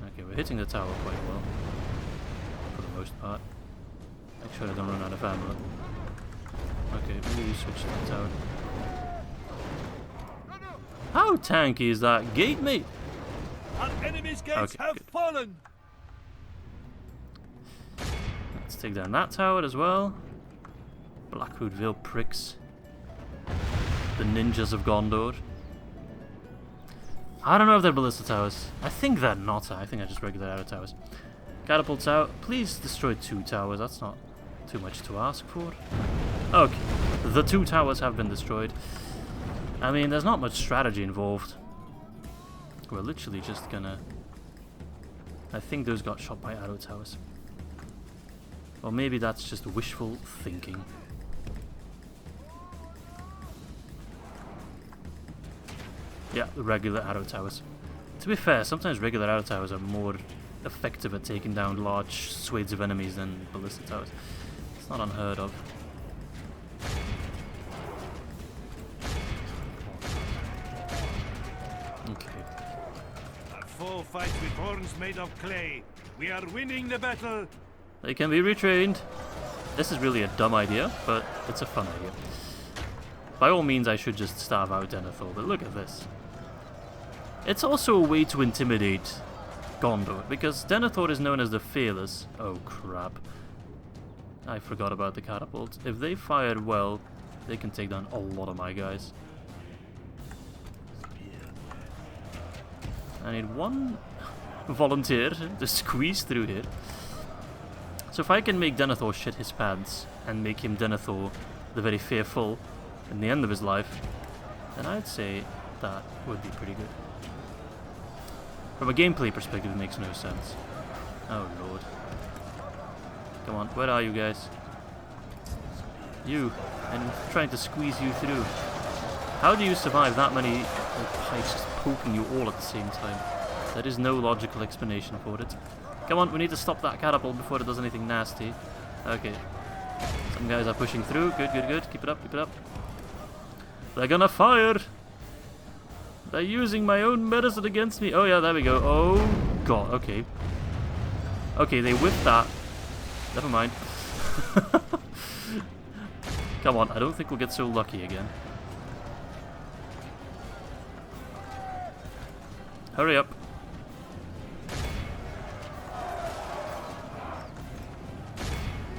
S1: Okay, we're hitting the tower quite well. For the most part. Make sure I don't run out of ammo. Okay, maybe we switch to the tower. How tanky is that gate, mate?
S2: Our enemy's gates
S1: Okay,
S2: have
S1: good.
S2: fallen.
S1: Let's take down that tower as well. Blackwood Vale pricks. The ninjas of Gondor. I don't know if they're ballista towers. I think they're not. I think they're just regular arrow towers. Catapults out. Please destroy 2 towers. That's not too much to ask for. Okay. The 2 towers have been destroyed. I mean, there's not much strategy involved. We're literally just gonna... I think those got shot by arrow towers. Or maybe that's just wishful thinking. Yeah, the regular arrow towers. To be fair, sometimes regular arrow towers are more effective at taking down large swathes of enemies than ballista towers. It's not unheard of. Okay.
S2: Our foe fights with horns made of clay. We are winning the battle.
S1: They can be retrained. This is really a dumb idea, but it's a fun idea. By all means, I should just starve out Denethor, but look at this. It's also a way to intimidate Gondor, because Denethor is known as the Fearless. Oh crap. I forgot about the catapults. If they fired well, they can take down a lot of my guys. I need one volunteer to squeeze through here. So if I can make Denethor shit his pants, and make him Denethor the very fearful in the end of his life, then I'd say that would be pretty good. From a gameplay perspective, it makes no sense. Oh lord. Come on, where are you guys? You. I'm trying to squeeze you through. How do you survive that many pipes just poking you all at the same time? There is no logical explanation for it. Come on, we need to stop that catapult before it does anything nasty. Okay. Some guys are pushing through. Good, good, good. Keep it up, keep it up. They're gonna fire! They're using my own medicine against me. Oh yeah, there we go. Oh god, okay. Okay, they whipped that. Never mind. Come on, I don't think we'll get so lucky again. Hurry up.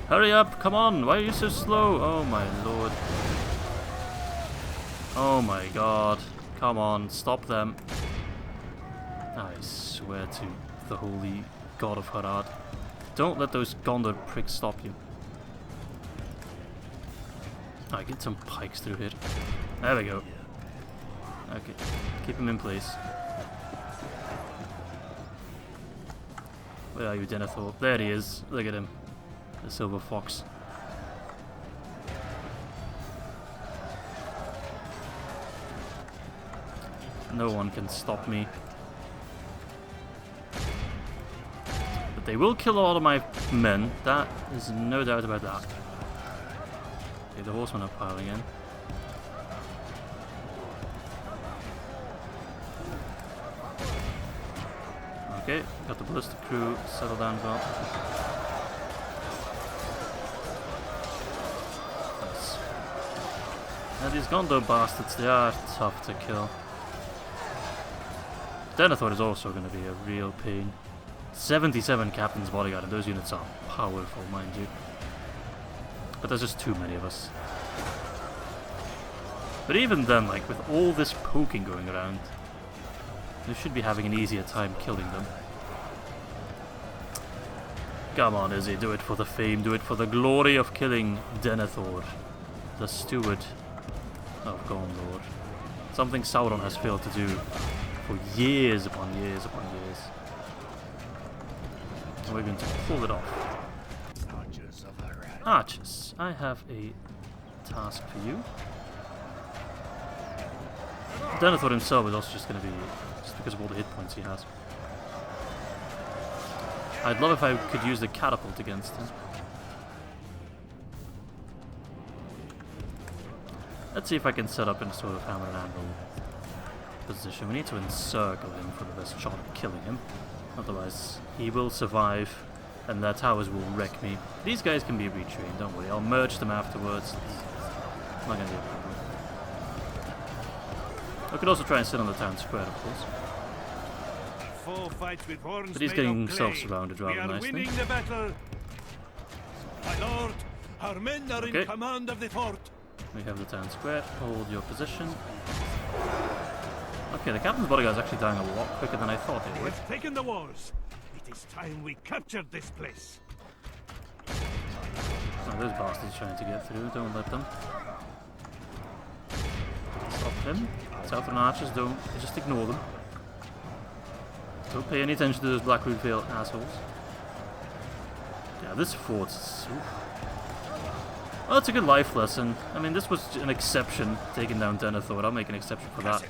S1: Hurry up, come on, why are you so slow? Oh my lord. Oh my god. Come on, stop them. I swear to the holy god of Harad. Don't let those Gondor pricks stop you. Alright, get some pikes through here. There we go. Okay, keep him in place. Where are you, Denethor? There he is. Look at him. The silver fox. No one can stop me. But they will kill a lot of my men. That is no doubt about that. Okay, the horsemen are piling in. Okay, got the ballistic crew settled down as well. Nice. Now these Gondor bastards, they are tough to kill. Denethor is also going to be a real pain. 77 Captain's Bodyguard, and those units are powerful, mind you. But there's just too many of us. But even then, like, with all this poking going around, we should be having an easier time killing them. Come on, Izzy, do it for the fame, do it for the glory of killing Denethor, the steward of Gondor. Something Sauron has failed to do for years upon years upon years. And we're going to pull it off. Archers, I have a task for you. Denethor himself is also just going to be, just because of all the hit points he has. I'd love if I could use the catapult against him. Let's see if I can set up in sort of hammer and anvil position. We need to encircle him for the best shot of killing him. Otherwise, he will survive, and their towers will wreck me. These guys can be retrained, don't worry. I'll merge them afterwards. It's not going to be a problem. I could also try and sit on the town square, of course. But he's getting himself surrounded rather nicely.
S2: Winning the battle. My lord, our men are in command of the fort.
S1: We have the town square. Hold your position. Okay, the Captain's Bodyguard is actually dying a lot quicker than I thought it would.
S2: We've taken the walls. It is time we captured this place.
S1: Oh, those bastards trying to get through. Don't let them. Stop him. Southern archers, don't. Just ignore them. Don't pay any attention to those Blackroot Vale assholes. Yeah, this fort's... Well, it's a good life lesson. I mean, this was an exception, taking down Denethor. I'll make an exception for that.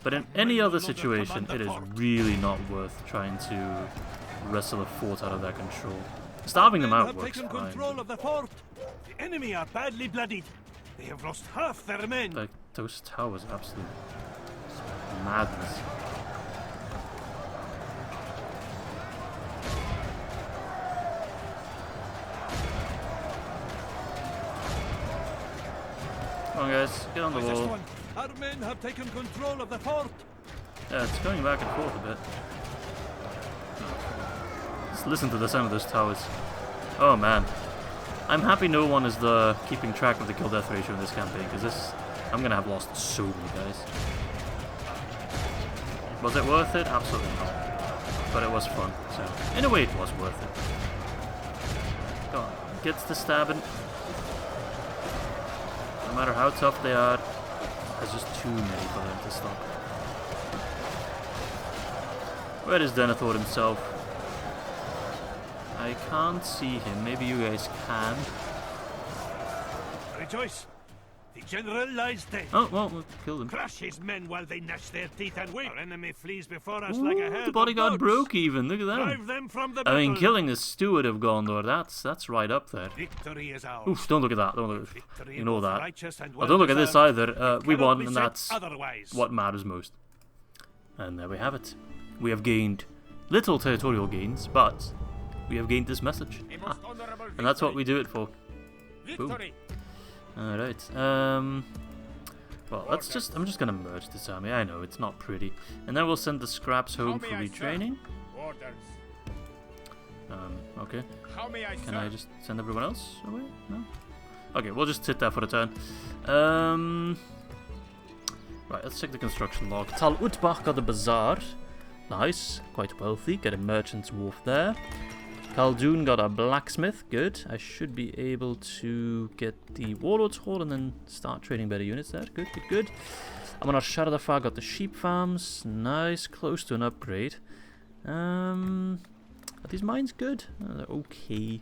S1: But in any other situation, it is really not worth trying to wrestle a fort out of their control. Starving them out works fine.
S2: Control of the fort. The enemy are badly bloodied. They have lost half their men.
S1: Like, those towers are absolute madness. Come on, guys, get on the wall.
S2: Our men have taken control of the fort.
S1: Yeah, it's going back and forth a bit. Just listen to the sound of those towers. Oh man. I'm happy no one is keeping track of the kill death ratio in this campaign, because I'm gonna have lost so many guys. Was it worth it? Absolutely not. But it was fun, so in a way it was worth it. Go on, gets the stabbing. No matter how tough they are, there's just too many for them to stop. Where is Denethor himself? I can't see him. Maybe you guys can.
S2: Rejoice! The general lies dead.
S1: Oh, well, we'll kill them.
S2: Crush his men while they gnash their teeth and wait. Our enemy flees before us like a herd
S1: the bodyguard
S2: of
S1: broke even. Look at that.
S2: Drive them from the
S1: I mean,
S2: battle.
S1: killing the steward of Gondor, that's right up there.
S2: Victory is ours.
S1: Oof, don't look at that. Don't look.
S2: Victory
S1: You know
S2: both
S1: that.
S2: righteous and
S1: Oh, don't look at this either. We
S2: cannot
S1: won,
S2: be
S1: and
S2: said
S1: that's
S2: otherwise.
S1: what matters most. And there we have it. We have gained little territorial gains, but we have gained this message. Ah. And that's what we do it for.
S2: Victory.
S1: Alright. Well, I'm just gonna merge this army. I know, it's not pretty. And then we'll send the scraps home for retraining. Okay. Can I just send everyone else away? No? Okay, we'll just sit there for a turn. Right, let's check the construction log. Tal Utbach got a bazaar. Nice, quite wealthy. Get a merchant's wharf there. Khaldun got a blacksmith. Good. I should be able to get the warlord's hall and then start trading better units there. Good, good, good. Amanar Shardafar got the sheep farms. Nice, close to an upgrade. Are these mines good? They're okay.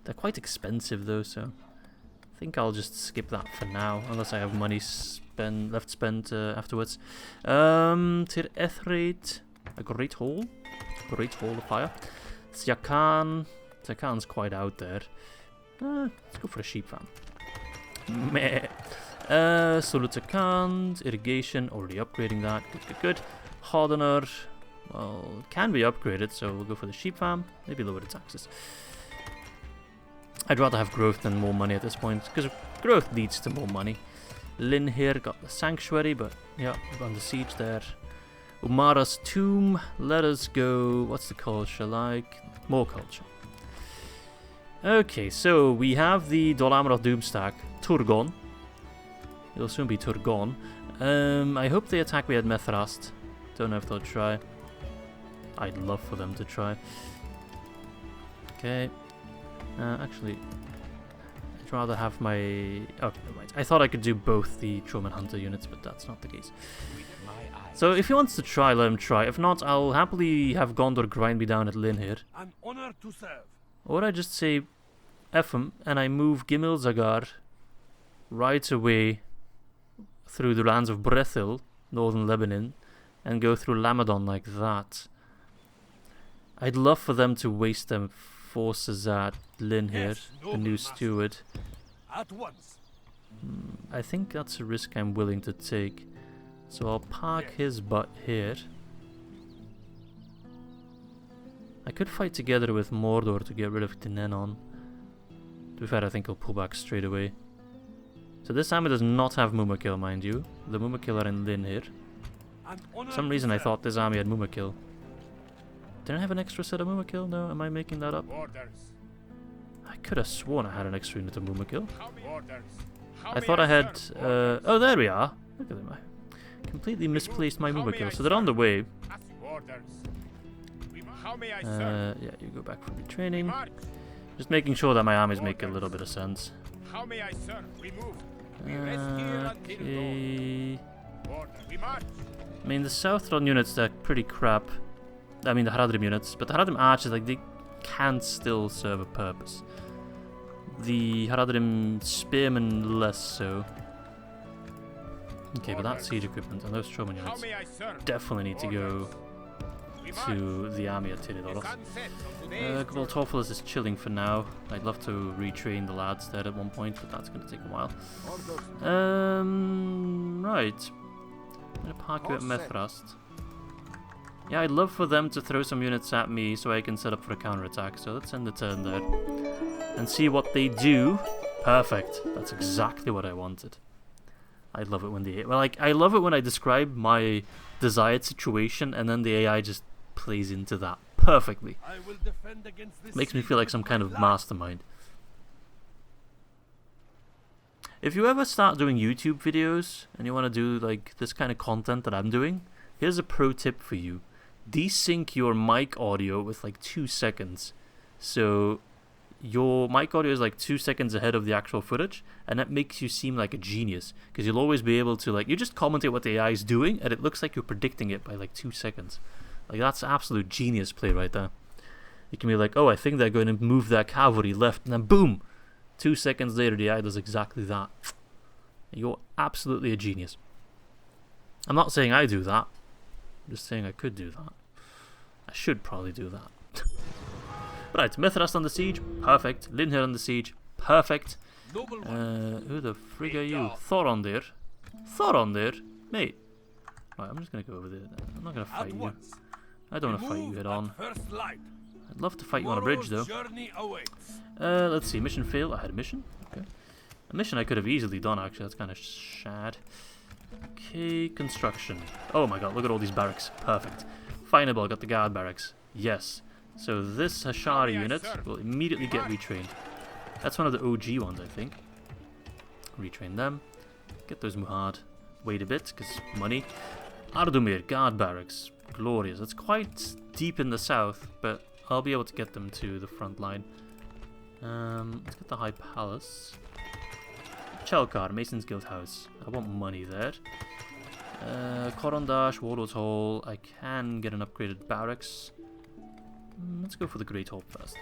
S1: They're quite expensive though, so I think I'll just skip that for now, unless I have money left spent afterwards. Tir Ethrate, a great hall of fire. Tsakan's quite out there. Let's go for a sheep farm. Meh. Solutakand, irrigation, already upgrading that. Good, good, good. Hardener, well, can be upgraded, so we'll go for the sheep farm. Maybe lower the taxes. I'd rather have growth than more money at this point, because growth leads to more money. Linhir got the sanctuary, but yeah, we're under siege there. Umaarah's tomb. Let us go. What's the culture like? More culture. Okay, so we have the Dolamer of Doomstack, Turgon. It'll soon be Turgon. I hope they attack me at Methrast. Don't know if they'll try. I'd love for them to try. Okay. Actually, I'd rather have my... Okay, right. I thought I could do both the Truman Hunter units, but that's not the case. So if he wants to try, let him try. If not, I'll happily have Gondor grind me down at Linhir.
S2: An honor to serve.
S1: Or I just say F him and I move Gimil Zagar right away through the lands of Brethil, northern Lebennin, and go through Lamadon like that. I'd love for them to waste their forces at Linhir,
S2: Yes,
S1: the new steward.
S2: At once.
S1: I think that's a risk I'm willing to take. So I'll park his butt here. I could fight together with Mordor to get rid of Dinenon. To be fair, I think he'll pull back straight away. So this army does not have Mumakil, mind you. The Mumakil are in Linhir. For some reason I thought this army had Mumakil. Did I have an extra set of Mumakil? No, am I making that up? I could have sworn I had an extra unit of Mumakil. I thought I had... oh, there we are. Look at them. I completely misplaced my Mumakil. So they're on the way. Yeah, you go back for retraining. Just making sure that my armies make a little bit of sense. Okay. I mean, the Southron units, they're pretty crap. I mean, the Haradrim units. But the Haradrim archers, like, they can still serve a purpose. The Haradrim spearmen, less so. Okay, but that siege equipment and those Troman units definitely need to go to the army at Tiridoros. Gvaltorphilus is chilling for now. I'd love to retrain the lads there at one point, but that's going to take a while. Right. I'm going to park you at Methrast. Yeah, I'd love for them to throw some units at me so I can set up for a counterattack. So let's end the turn there. And see what they do. Perfect. That's exactly what I wanted. I love it when I love it when I describe my desired situation and then the AI just plays into that perfectly.
S2: I will defend against this.
S1: Makes me feel like some kind of mastermind. If you ever start doing YouTube videos and you want to do like this kind of content that I'm doing, here's a pro tip for you. Desync your mic audio with like 2 seconds. So your mic audio is like 2 seconds ahead of the actual footage, and that makes you seem like a genius, because you'll always be able to, like, you just commentate what the AI is doing and it looks like you're predicting it by like 2 seconds. Like, that's absolute genius play right there. You can be like, oh, I think they're going to move their cavalry left, and then boom, 2 seconds later the AI does exactly that. You're absolutely a genius. I'm not saying I do that, I'm just saying I could do that. I should probably do that. Right, Mithras on the siege, perfect. Linhir on the siege, perfect. Who the frig are you? Thorondir? Thorondir? Mate. Right, I'm just gonna go over there. I'm not gonna fight you. I don't want to fight you head on. I'd love to fight you on a bridge though. Let's see, mission failed. I had a mission? Okay. A mission I could have easily done actually, that's kind of shad. Okay, construction. Oh my god, look at all these barracks. Perfect. Fineable, got the guard barracks. Yes. So this Hasharii unit will immediately get retrained. That's one of the OG ones, I think. Retrain them. Get those Muhad. Wait a bit, because money. Ardumir, guard barracks. Glorious. It's quite deep in the south, but I'll be able to get them to the front line. Let's get the High Palace. Chelkar, Mason's Guild House. I want money there. Korondash, Warlord's Hall. I can get an upgraded barracks. Let's go for the Great Hall first.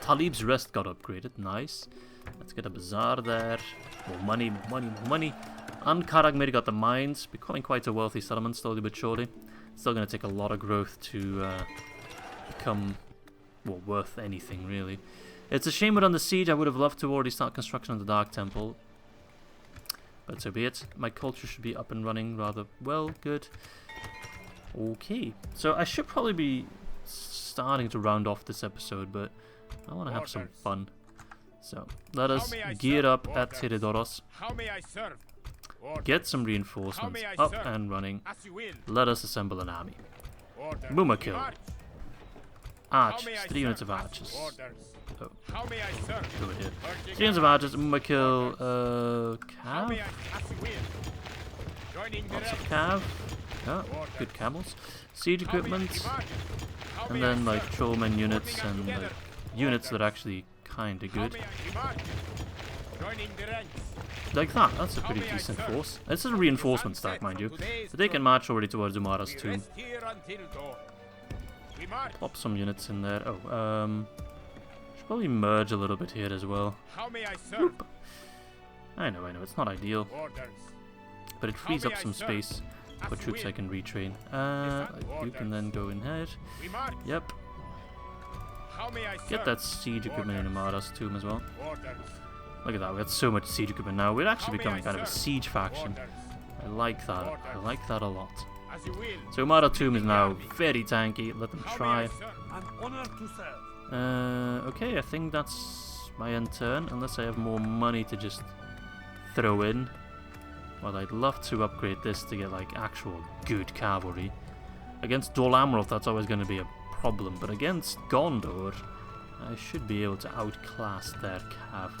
S1: Talib's Rest got upgraded. Nice. Let's get a bazaar there. More money, more money, more money. And Karagmir got the mines. Becoming quite a wealthy settlement slowly but surely. Still going to take a lot of growth to become, well, worth anything really. It's a shame we're on the siege. I would have loved to already start construction on the Dark Temple. But so be it. My culture should be up and running rather well. Good. Okay. So I should probably be starting to round off this episode, but I want to have some fun. So let us gear up at Teridoros. Get some reinforcements up and running. Let us assemble an army. Boomer kill. Archers. 3 units of archers. Oh. Go here. 3 units of archers. Boomer kill. Cav. Lots of cav. Oh, good camels. Siege equipment. And then like trollmen units and like units that are actually kinda good. Like that, that's a pretty decent force. This is a reinforcement stack, mind you. So they can march already towards Umaarah's tomb. Pop some units in there. Oh, should probably merge a little bit here as well. Whoop. I know, it's not ideal. But it frees up some space for troops I can retrain. You can then go in here. Yep. Get that siege equipment in Umaarah's tomb as well. Look at that, we got so much siege equipment now. We're actually becoming kind of a siege faction. I like that. I like that a lot. So Umaarah tomb is now very tanky. Let them try. Okay, I think that's my end turn. Unless I have more money to just throw in. Well, I'd love to upgrade this to get like actual good cavalry. Against Dol Amroth, that's always going to be a problem. But against Gondor, I should be able to outclass their cav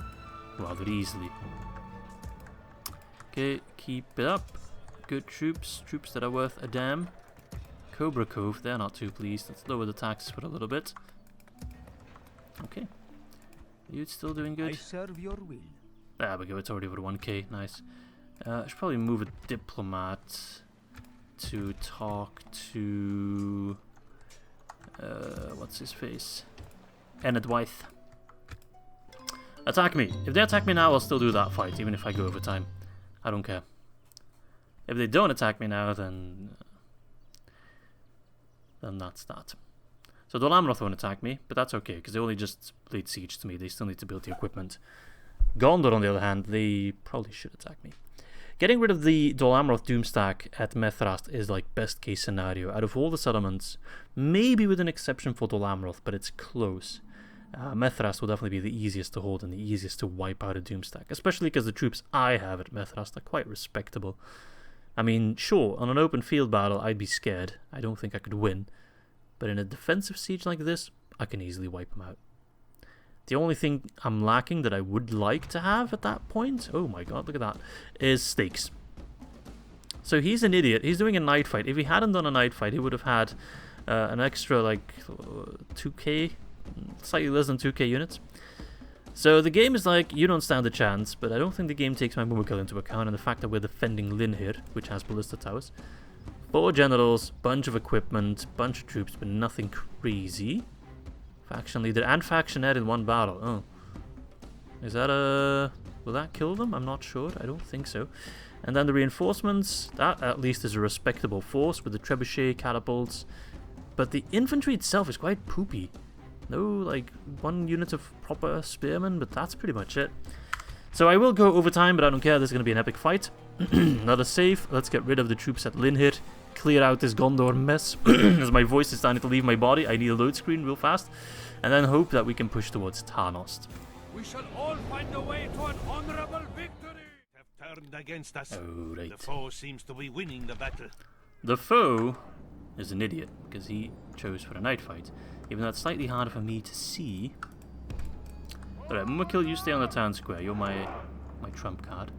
S1: rather easily. Okay, keep it up. Good troops. Troops that are worth a damn. Cobra Cove, they're not too pleased. Let's lower the taxes for a little bit. Okay. Are you still doing good?
S3: I serve your will.
S1: There we go, it's already over 1k. Nice. I should probably move a diplomat to talk to... what's his face? Enedwythe. Attack me. If they attack me now, I'll still do that fight, even if I go over time. I don't care. If they don't attack me now, then that's that. So Dol Amroth won't attack me, but that's okay, because they only just laid siege to me. They still need to build the equipment. Gondor, on the other hand, they probably should attack me. Getting rid of the Dol Amroth Doomstack at Mithras is like best case scenario. Out of all the settlements, maybe with an exception for Dol Amroth, but it's close. Methrast will definitely be the easiest to hold and the easiest to wipe out a Doomstack, especially because the troops I have at Methrast are quite respectable. I mean, sure, on an open field battle I'd be scared. I don't think I could win. But in a defensive siege like this, I can easily wipe them out. The only thing I'm lacking that I would like to have at that point, oh my god, look at that, is stakes. So he's an idiot. He's doing a night fight. If he hadn't done a night fight, he would have had an extra, like, 2k, slightly less than 2k units. So the game is like, you don't stand a chance, but I don't think the game takes my Muhad into account, and the fact that we're defending Linhir, which has ballista towers. 4 generals, bunch of equipment, bunch of troops, but nothing crazy. Faction leader and faction head in one battle. Oh. Is that a... will that kill them? I'm not sure. I don't think so. And then the reinforcements. That at least is a respectable force with the trebuchet, catapults. But the infantry itself is quite poopy. No, like, 1 unit of proper spearmen, but that's pretty much it. So I will go over time, but I don't care. This is going to be an epic fight. Not a save. Let's get rid of the troops at Linhir. Clear out this Gondor mess. As my voice is starting to leave my body, I need a load screen real fast. And then hope that we can push towards Tarnost.
S2: We shall all find a way to an honorable victory. Have turned against us.
S1: Oh, right.
S2: The foe seems to be winning the battle.
S1: The foe is an idiot, because he chose for a night fight. Even though it's slightly harder for me to see. Alright, Mumakil, you stay on the town square. You're my trump card.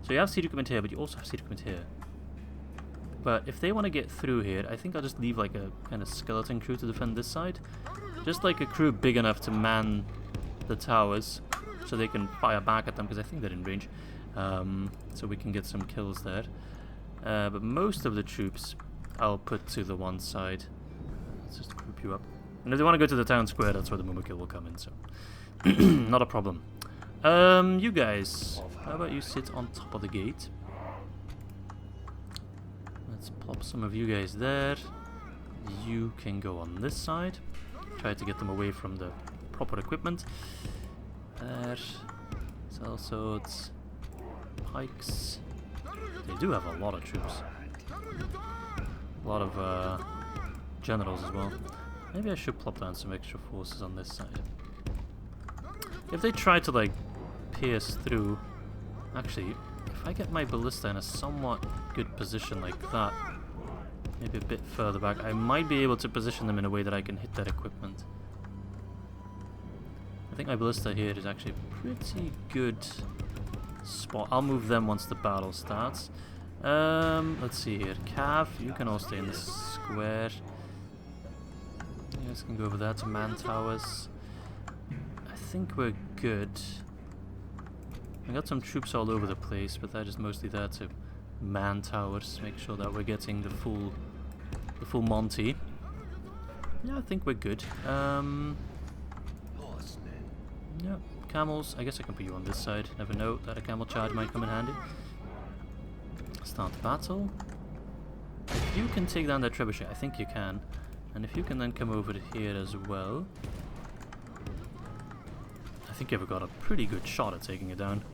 S1: So you have siege equipment here, but you also have siege equipment here. But if they want to get through here, I think I'll just leave like a kind of skeleton crew to defend this side. Just like a crew big enough to man the towers, so they can fire back at them, because I think they're in range. So we can get some kills there. But most of the troops I'll put to the one side. Let's just group you up. And if they want to go to the town square, that's where the Mumakil will come in, so... not a problem. You guys, how about you sit on top of the gate? Let's plop some of you guys there. You can go on this side. Try to get them away from the proper equipment. There. Sellswords. Pikes. They do have a lot of troops. A lot of generals as well. Maybe I should plop down some extra forces on this side. If they try to, like, pierce through... Actually, if I get my ballista in a somewhat good position like that, maybe a bit further back, I might be able to position them in a way that I can hit that equipment. I think my ballista here is actually a pretty good spot. I'll move them once the battle starts. Let's see here. Cav, you can all stay in this square. You guys can go over there to man towers. I think we're good. I got some troops all over the place, but they're just mostly there to man towers, make sure that we're getting the full Monty. Yeah, I think we're good. Yeah, camels. I guess I can put you on this side. Never know that a camel charge might come in handy. Start the battle. If you can take down that trebuchet, I think you can. And if you can then come over to here as well. I think you've got a pretty good shot at taking it down.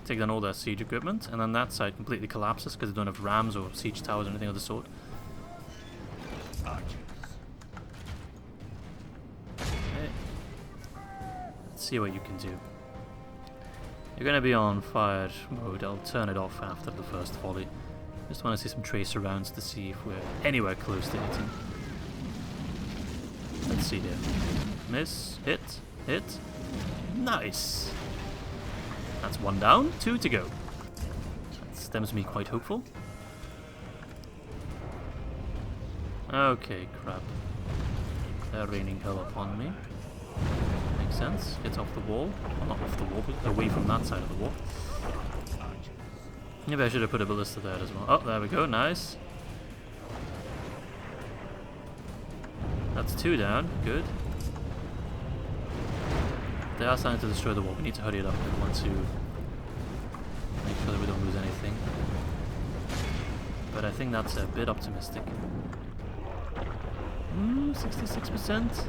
S1: Take down all their siege equipment, and then that side completely collapses because they don't have rams or siege towers or anything of the sort. Okay. Let's see what you can do. You're going to be on fire mode. I'll turn it off after the first volley. Just want to see some tracer rounds to see if we're anywhere close to hitting. Let's see here. Miss, hit, hit. Nice! That's 1 down, 2 to go. That stems me quite hopeful. Okay, crap. They're raining hell upon me. Makes sense. Get off the wall. Well, not off the wall, but away from that side of the wall. Maybe I should have put a ballista there as well. Oh, there we go, nice. That's 2 down, good. They are starting to destroy the wall. We need to hurry it up. We want to make sure that we don't lose anything. But I think that's a bit optimistic. 66%.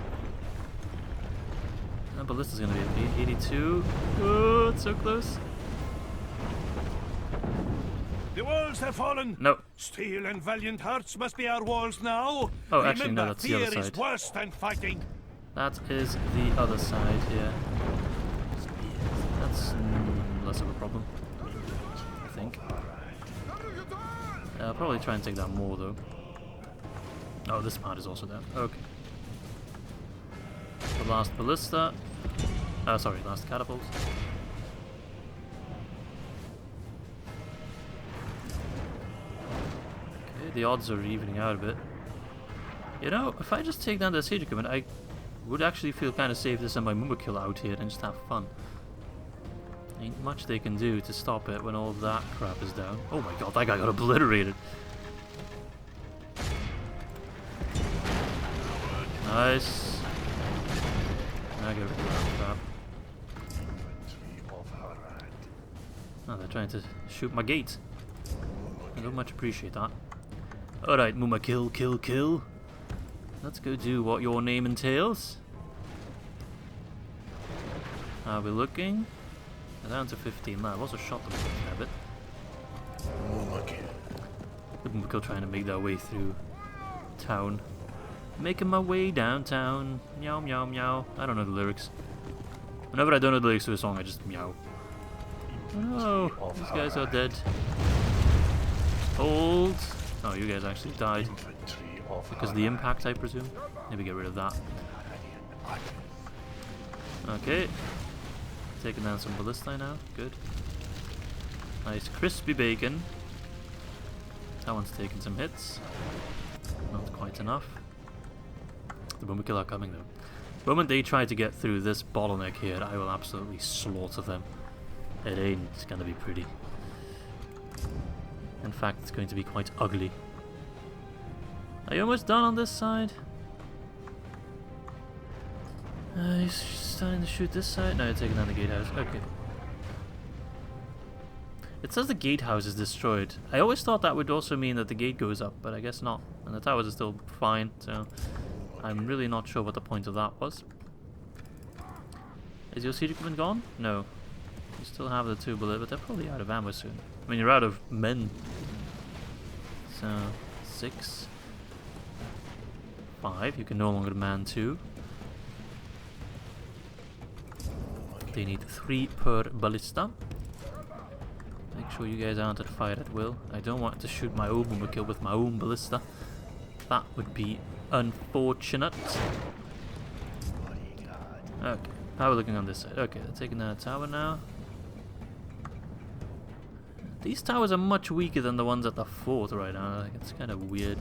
S1: That ballista's gonna be 82. Oh, it's so close.
S2: The walls have fallen.
S1: No.
S2: Steel and valiant hearts must be our walls now.
S1: Oh, actually, no,
S2: Remember,
S1: that's the other
S2: fear is
S1: side.
S2: worse than fighting.
S1: That is the other side here. That's less of a problem, I think. I'll probably try and take that more though. Oh, this part is also down. Okay. The last ballista. Sorry, last catapult. Okay, the odds are evening out a bit. You know, if I just take down the siege equipment, I would actually feel kind of safe to send my Mumakil out here and just have fun. Ain't much they can do to stop it when all that crap is down. Oh my god, that guy got obliterated. Nice. Now get rid of that crap. Oh, they're trying to shoot my gate. I don't much appreciate that. Alright, Muma, kill. Let's go do what your name entails. Are we looking? We're down to 15 now. I've also shot them a bit. The Mumakil trying to make their way through town. Making my way downtown. Meow, meow, meow. I don't know the lyrics. Whenever I don't know the lyrics to a song, I just meow. Oh, these guys are dead. Hold. Oh, you guys actually died. Because of the impact, I presume. Maybe get rid of that. Okay. Taking down some ballista now. Good. Nice crispy bacon. That one's taking some hits. Not quite enough. The Mumakil are coming though. The moment they try to get through this bottleneck here, I will absolutely slaughter them. It ain't gonna be pretty. In fact, it's going to be quite ugly. Are you almost done on this side? He's starting to shoot this side. No, you're taking down the gatehouse. Okay. It says the gatehouse is destroyed. I always thought that would also mean that the gate goes up, but I guess not. And the towers are still fine, so I'm really not sure what the point of that was. Is your siege equipment gone? No. You still have the 2 bullet, but they're probably out of ammo soon. I mean, you're out of men. So, 6. 5. You can no longer man 2. They need 3 per ballista. Make sure you guys aren't at fire at will. I don't want to shoot my own Mumakil with my own ballista. That would be unfortunate. Okay, how are we looking on this side? Okay, they're taking down a tower now. These towers are much weaker than the ones at the fort right now. Like, it's kind of weird.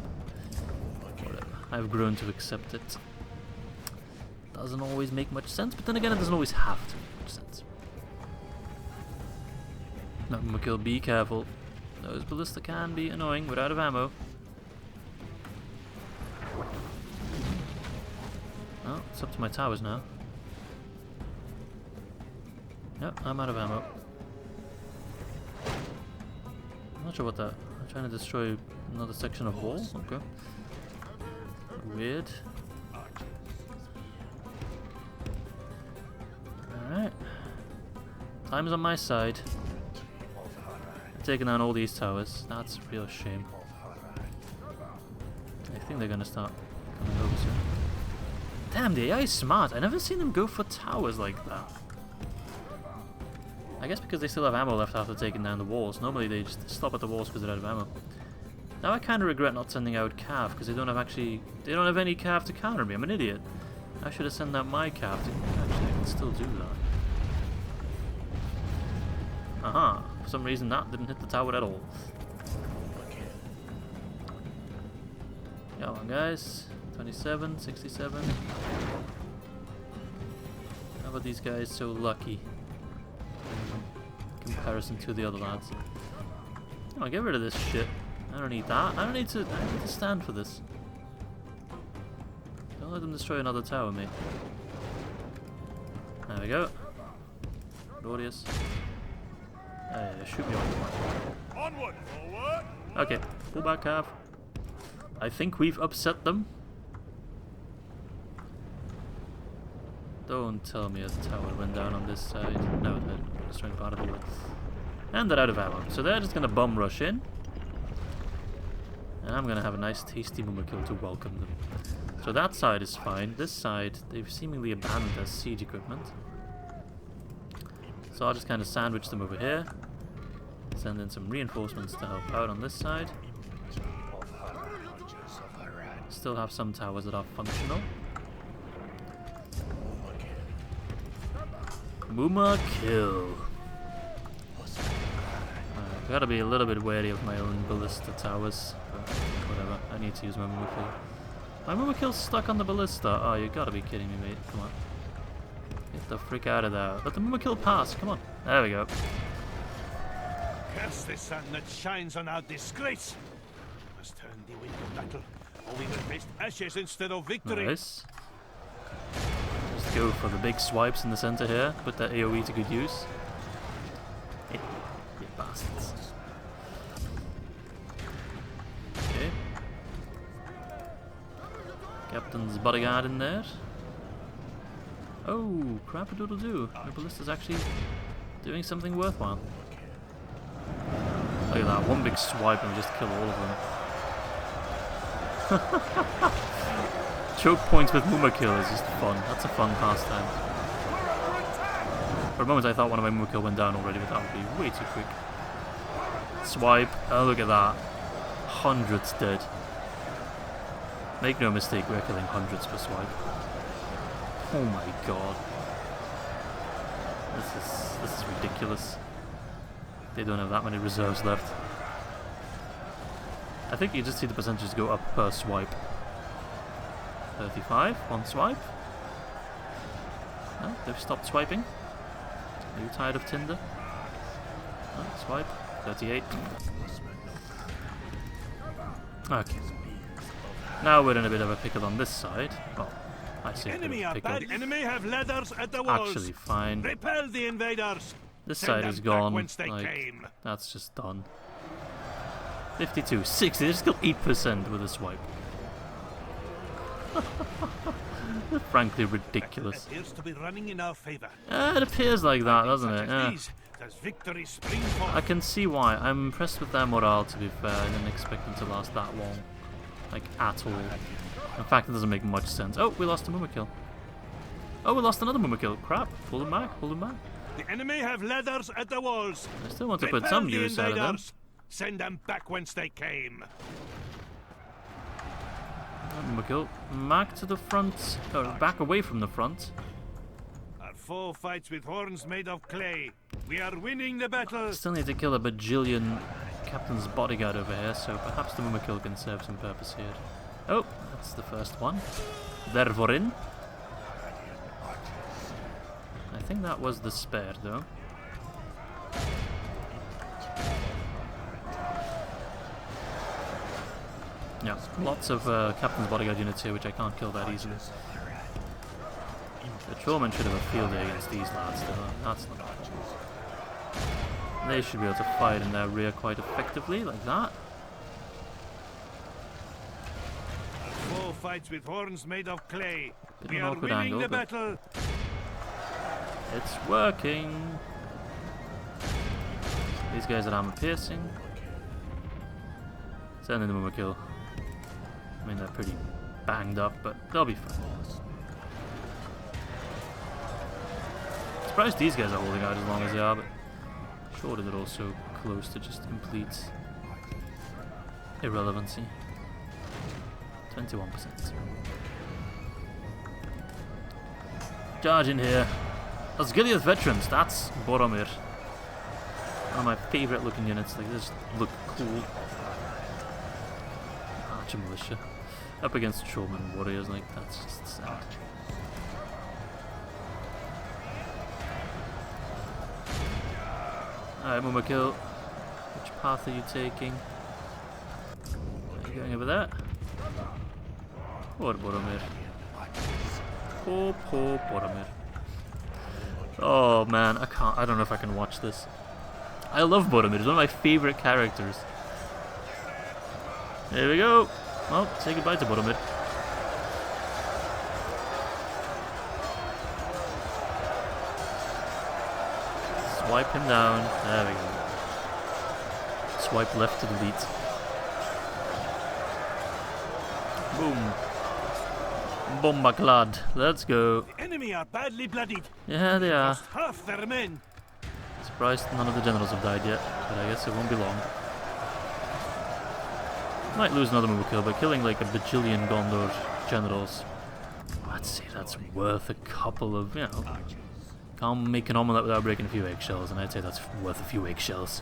S1: Whatever. I've grown to accept it. Doesn't always make much sense, but then again, it doesn't always have to make much sense. No, Mumakil, be careful. Those ballista can be annoying. We're out of ammo. Oh, it's up to my towers now. Yep, I'm out of ammo. I'm not sure what that... I'm trying to destroy another section of wall? Okay. Weird. Alright. Time's on my side. I'm taking down all these towers. That's a real shame. I think they're gonna start coming over soon. Damn, the AI is smart. I never seen them go for towers like that. I guess because they still have ammo left after taking down the walls. Normally they just stop at the walls because they're out of ammo. Now I kind of regret not sending out Cav because they don't have any Cav to counter me. I'm an idiot. I should have sent out my Cav to actually I can still do that. Aha. For some reason that didn't hit the tower at all. Come on guys. 27, 67. How about these guys so lucky in comparison to the other lads? Come on, get rid of this shit. I don't need that. I need to stand for this. Don't let them destroy another tower, mate. There we go. Glorious. Shoot me
S2: Onward, forward.
S1: Okay, pull back half. I think we've upset them. Don't tell me a tower went down on this side. No, they're destroying part of the wall. And they're out of ammo. So they're just gonna bum rush in. And I'm gonna have a nice tasty Mumakil to welcome them. So So that side is fine. This side, they've seemingly abandoned as siege equipment. So I'll just kind of sandwich them over here. Send in some reinforcements to help out on this side. Still have some towers that are functional. Muma kill. I've got to be a little bit wary of my own ballista towers. But whatever, I need to use my Muma kill. My Muma kill's stuck on the ballista. Oh, you gotta be kidding me, mate. Come on. Get the frick out of there. Let the Muma kill pass. Come on. There we go.
S2: Curse the sun that shines on our disgrace. We must turn the wind of battle, or we will face ashes instead of victory.
S1: Nice. Just go for the big swipes in the center here. Put that AoE to good use. You bastards. Okay. Captain's bodyguard in there. Oh, crap-a-doodle-doo. The ballista's actually doing something worthwhile. Look at that, one big swipe and just kill all of them. Choke points with Muma kill is just fun. That's a fun pastime. For a moment I thought one of my Muma kill went down already, but that would be way too quick. Swipe. Oh, look at that. Hundreds dead. Make no mistake, we're killing hundreds per swipe. Oh my god. This is ridiculous. They don't have that many reserves left. I think you just see the percentages go up per swipe. 35, one swipe. No, they've stopped swiping. Are you tired of Tinder? No, swipe. 38. Okay. Now we're in a bit of a pickle on this side. Well, I say
S2: Enemy are
S1: pickle.
S2: bad. Enemy have ladders at the walls.
S1: Actually, fine.
S2: Repel the invaders.
S1: This
S2: Send
S1: side
S2: them
S1: is
S2: back
S1: gone.
S2: whence they
S1: Like,
S2: came.
S1: that's just done. 52, 60. They're still 8% with a swipe. Frankly, ridiculous.
S2: It appears to be running in our favor.
S1: It appears like that, doesn't it? Yeah.
S2: Does victory spring forth?
S1: I can see why. I'm impressed with their morale, to be fair. I didn't expect them to last that long. Like, at all. In fact, it doesn't make much sense. Oh, we lost a Muma kill. Oh, we lost another Muma kill. Crap. Pull him back, pull him back.
S2: The enemy have ladders at the walls.
S1: I still want to put
S2: Repel
S1: some
S2: the
S1: use out of them.
S2: invaders. Send them back whence they came.
S1: Muma kill. Back to the front. Or back away from the front.
S2: Our foe fights with horns made of clay. We are winning the battle.
S1: Still need to kill a bajillion Captain's bodyguard over here, so perhaps the Muma kill can serve some purpose here. Oh, that's the first one. Dervorin. I think that was the spare, though. Yeah, lots of Captain's bodyguard units here, which I can't kill that easily. The Patrolmen should have a field day against these lads, though. That's not bad. They should be able to fight in their rear quite effectively, like that.
S2: Foe fights with horns made of clay.
S1: Bit
S2: We
S1: of an
S2: are
S1: awkward
S2: winning
S1: angle,
S2: the
S1: but
S2: battle.
S1: it's working. These guys are armor piercing. Send in the Muma kill. I mean, they're pretty banged up, but they'll be fine. Surprised these guys are holding out as long as they are, but surely they're also close to just complete irrelevancy. 21%. Charge in here. Let's giveth veterans. That's Boromir. One of my favourite looking units. Like, they just look cool. Archer militia. Up against Patrolmen warriors. Like, that's just sad. Alright, Muma kill. Which path are you taking? Are you going over there? Poor Boromir. Poor Boromir. Oh man, I don't know if I can watch this. I love Boromir, he's one of my favourite characters. There we go. Well, say goodbye to Boromir. Swipe him down. There we go. Swipe left to delete. Boom. Bombaclad. Let's go.
S2: The enemy are badly bloodied.
S1: Yeah, they are.
S2: Lost half their men.
S1: Surprised none of the generals have died yet, but I guess it won't be long. Might lose another move kill, but killing like a bajillion Gondor generals, I'd say that's worth a couple of, you know, can't make an omelette without breaking a few eggshells, and I'd say that's worth a few eggshells.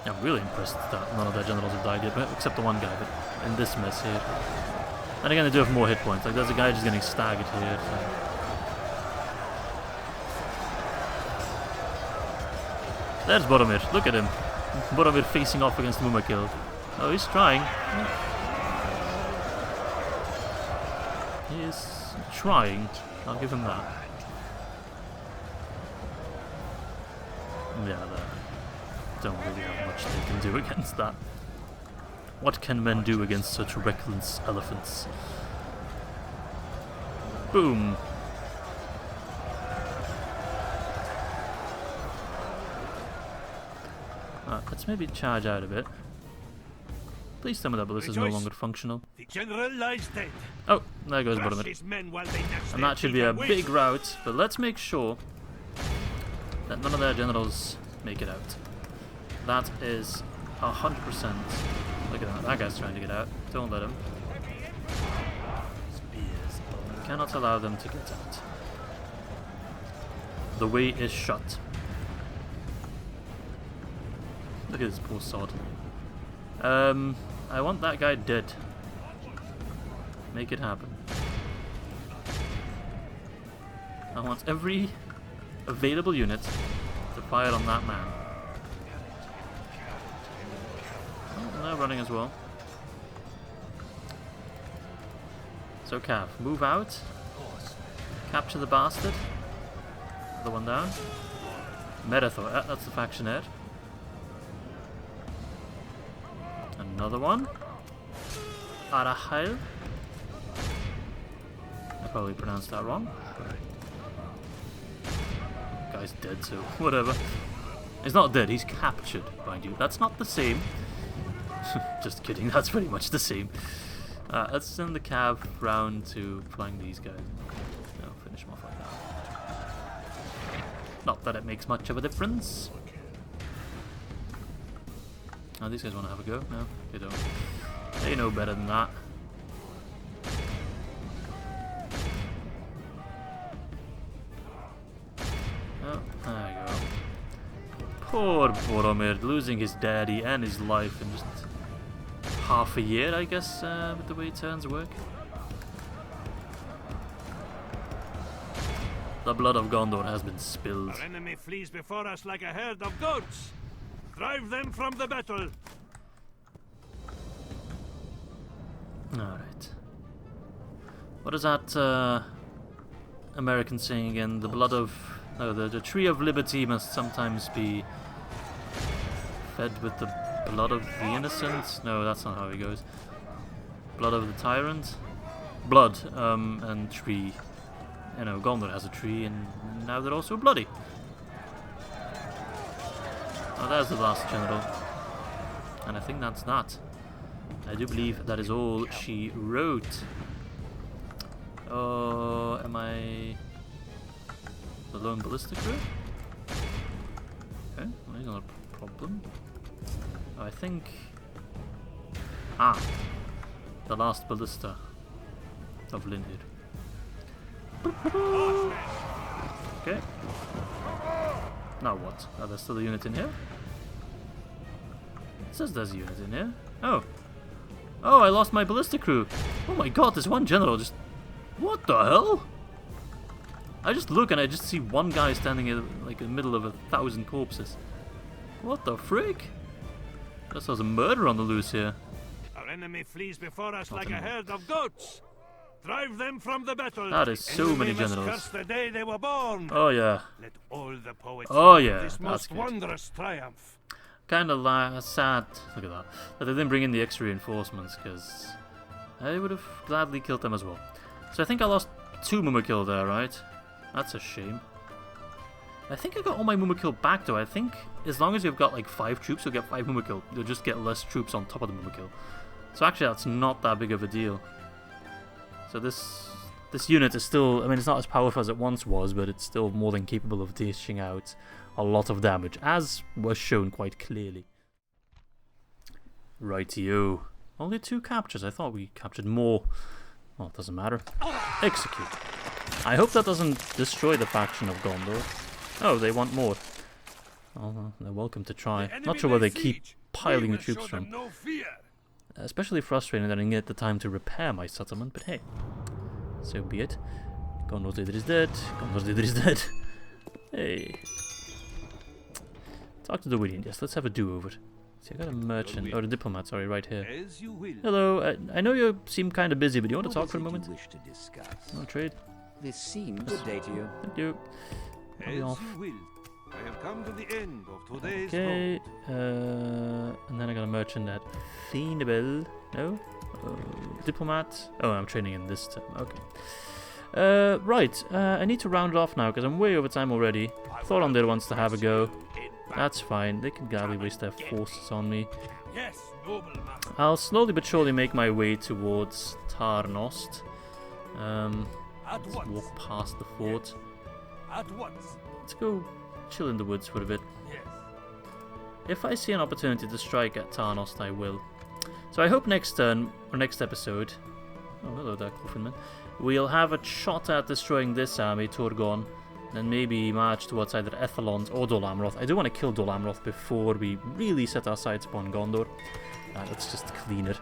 S1: I'm really impressed that none of their generals have died yet, but except the one guy, but in this mess here. And again, they do have more hit points, like there's a guy just getting staggered here. So. There's Boromir, look at him. Boromir facing off against Mumakil. Oh, he's trying. He is trying. I'll give him that. Yeah, they don't really have much they can do against that. What can men do against such reckless elephants? Boom. Let's maybe charge out a bit. Please tell me that ballista is no longer functional.
S2: The general lies dead.
S1: Oh, there goes Boromir. And that should be a big rout, but let's make sure that none of their generals make it out. That is 100%. Look at that, that guy's trying to get out. Don't let him. Spears. You cannot allow them to get out. The way is shut. Look at this poor sod. I want that guy dead. Make it happen. I want every available unit to fire on that man. Oh, they're running as well. So Cav, move out. Capture the bastard. The one down. Metathor, that's the faction head. Another one. Arahail. I probably pronounced that wrong. Guy's dead, so whatever. He's not dead, he's captured, mind you. That's not the same. Just kidding, that's pretty much the same. Let's send the cav round to flank these guys. No, finish them off like that. Not that it makes much of a difference. Oh, these guys want to have a go? No, they don't. They know better than that. Oh, there you go. Poor Boromir, losing his daddy and his life in just half a year, I guess, with the way turns work. The blood of Gondor has been spilled.
S2: Our enemy flees before us like a herd of goats. Drive them from the battle.
S1: Alright. What is that American saying again? The blood of... No, the tree of liberty must sometimes be fed with the blood of the innocent? No, that's not how it goes. Blood of the tyrant? Blood, and tree. You know, Gondor has a tree, and now they're also bloody. Oh, there's the last general. And I think that's that. I do believe that is all she wrote. Oh, am I the lone ballista crew? Okay, well, he's not a problem. Oh, I think... Ah! The last ballista of Linhir. Okay. Now what? Are there still a unit in here? It says there's a unit in here. Oh. Oh, I lost my ballista crew. Oh my god, there's one general just... What the hell? I just look and I just see one guy standing in like in the middle of 1,000 corpses. What the frick? Guess there's a murder on the loose here.
S2: Our enemy flees before us like a herd of goats. Drive them from the battle.
S1: That is so many generals.
S2: Curse the day they were born.
S1: Oh yeah.
S2: Let all the poets
S1: This
S2: most wondrous triumph.
S1: Kind of sad. Look at that they didn't bring in the extra reinforcements, because I would have gladly killed them as well. So I think I lost 2 Mumakil there, right? That's a shame. I think I got all my Mumakil back though. I think as long as you've got like 5 troops, you'll get 5 Mumakil. You'll just get less troops on top of the Mumakil. So actually that's not that big of a deal. So this unit is still, I mean, it's not as powerful as it once was, but it's still more than capable of dishing out a lot of damage, as was shown quite clearly. Rightio. Only 2 captures. I thought we captured more. Well, it doesn't matter. Execute. I hope that doesn't destroy the faction of Gondor. Oh, they want more. Oh, they're welcome to try. Not sure where they keep piling the troops from. Especially frustrating that I didn't get the time to repair my settlement, but hey. So be it. Gondor's leader is dead. Gondor's leader is dead. Hey. Talk to the Willian. Yes, let's have a do-over. See, I got a merchant. Oh, the diplomat, sorry, right here. Hello, I know you seem kind of busy, but do you want to talk for a moment?
S3: Wish to discuss?
S1: Want to trade?
S3: This seems good day to you.
S1: Thank you.
S2: As you will. I have come to the end of today's
S1: Okay, and then I got a merchant at Fiendable. No? Diplomat. Oh, I'm trading in this term. Okay. Right, I need to round it off now because I'm way over time already. Thorondir wants to have a go. That's fine. They can gladly waste their forces on me.
S2: Yes, noble master.
S1: I'll slowly but surely make my way towards Tarnost. Let's walk past the fort.
S2: At once.
S1: Let's go chill in the woods for a bit.
S2: Yes.
S1: If I see an opportunity to strike at Tarnost, I will. So I hope next turn, or next episode... Oh, hello there, Coffinman. We'll have a shot at destroying this army, Turgon, and maybe march towards either Ethelons or Dol Amroth. I do want to kill Dol Amroth before we really set our sights upon Gondor. That's just cleaner.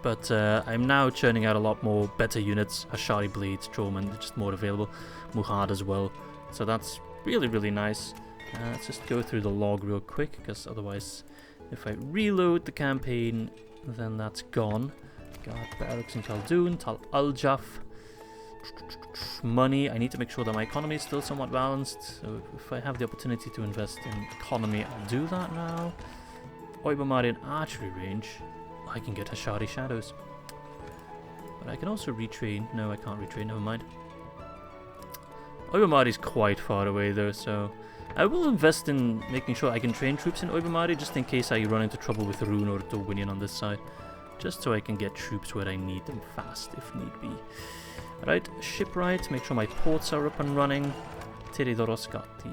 S1: But I'm now churning out a lot more better units. Hasharii Blades, Trollmen, they're just more available. Muhad as well. So that's really, really nice. Let's just go through the log real quick, because otherwise, if I reload the campaign, then that's gone. Got barracks in Khaldun, Tal Aljaf. Money, I need to make sure that my economy is still somewhat balanced. So if I have the opportunity to invest in economy, I'll do that now. Umaarah archery range. I can get Hasharii Shadows. But I can also retrain. No, I can't retrain, never mind. Umaarah is quite far away though, so I will invest in making sure I can train troops in Umaarah just in case I run into trouble with Rune or Dorwinion on this side. Just so I can get troops where I need them fast if need be. Right, shipwright, make sure my ports are up and running. Teridoros got the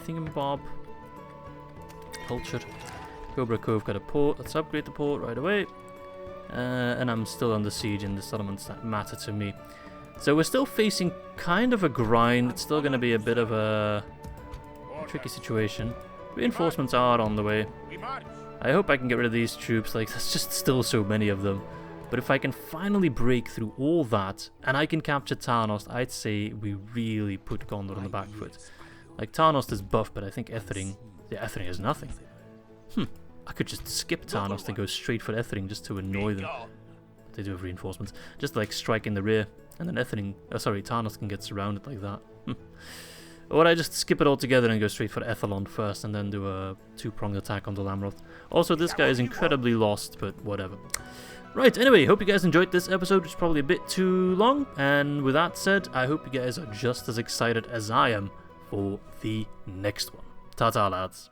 S1: thingamabob. Culture. Cobra Cove got a port. Let's upgrade the port right away. And I'm still under siege in the settlements that matter to me. So we're still facing kind of a grind. It's still going to be a bit of a tricky situation. Reinforcements are on the way. I hope I can get rid of these troops. Like, there's just still so many of them. But if I can finally break through all that, and I can capture Tarnost, I'd say we really put Gondor on the back foot. Like, Tarnost is buff, but I think Ethering... Yeah, Ethering has nothing. I could just skip Tarnost and go straight for Ethering just to annoy them. They do have reinforcements. Just like strike in the rear, and then Ethering... Oh, sorry, Tarnost can get surrounded like that. Or I just skip it all together and go straight for Ethelon first, and then do a two-pronged attack on the Lamroth. Also, this guy is incredibly lost, but whatever. Right, anyway, hope you guys enjoyed this episode, which is probably a bit too long. And with that said, I hope you guys are just as excited as I am for the next one. Ta-ta, lads.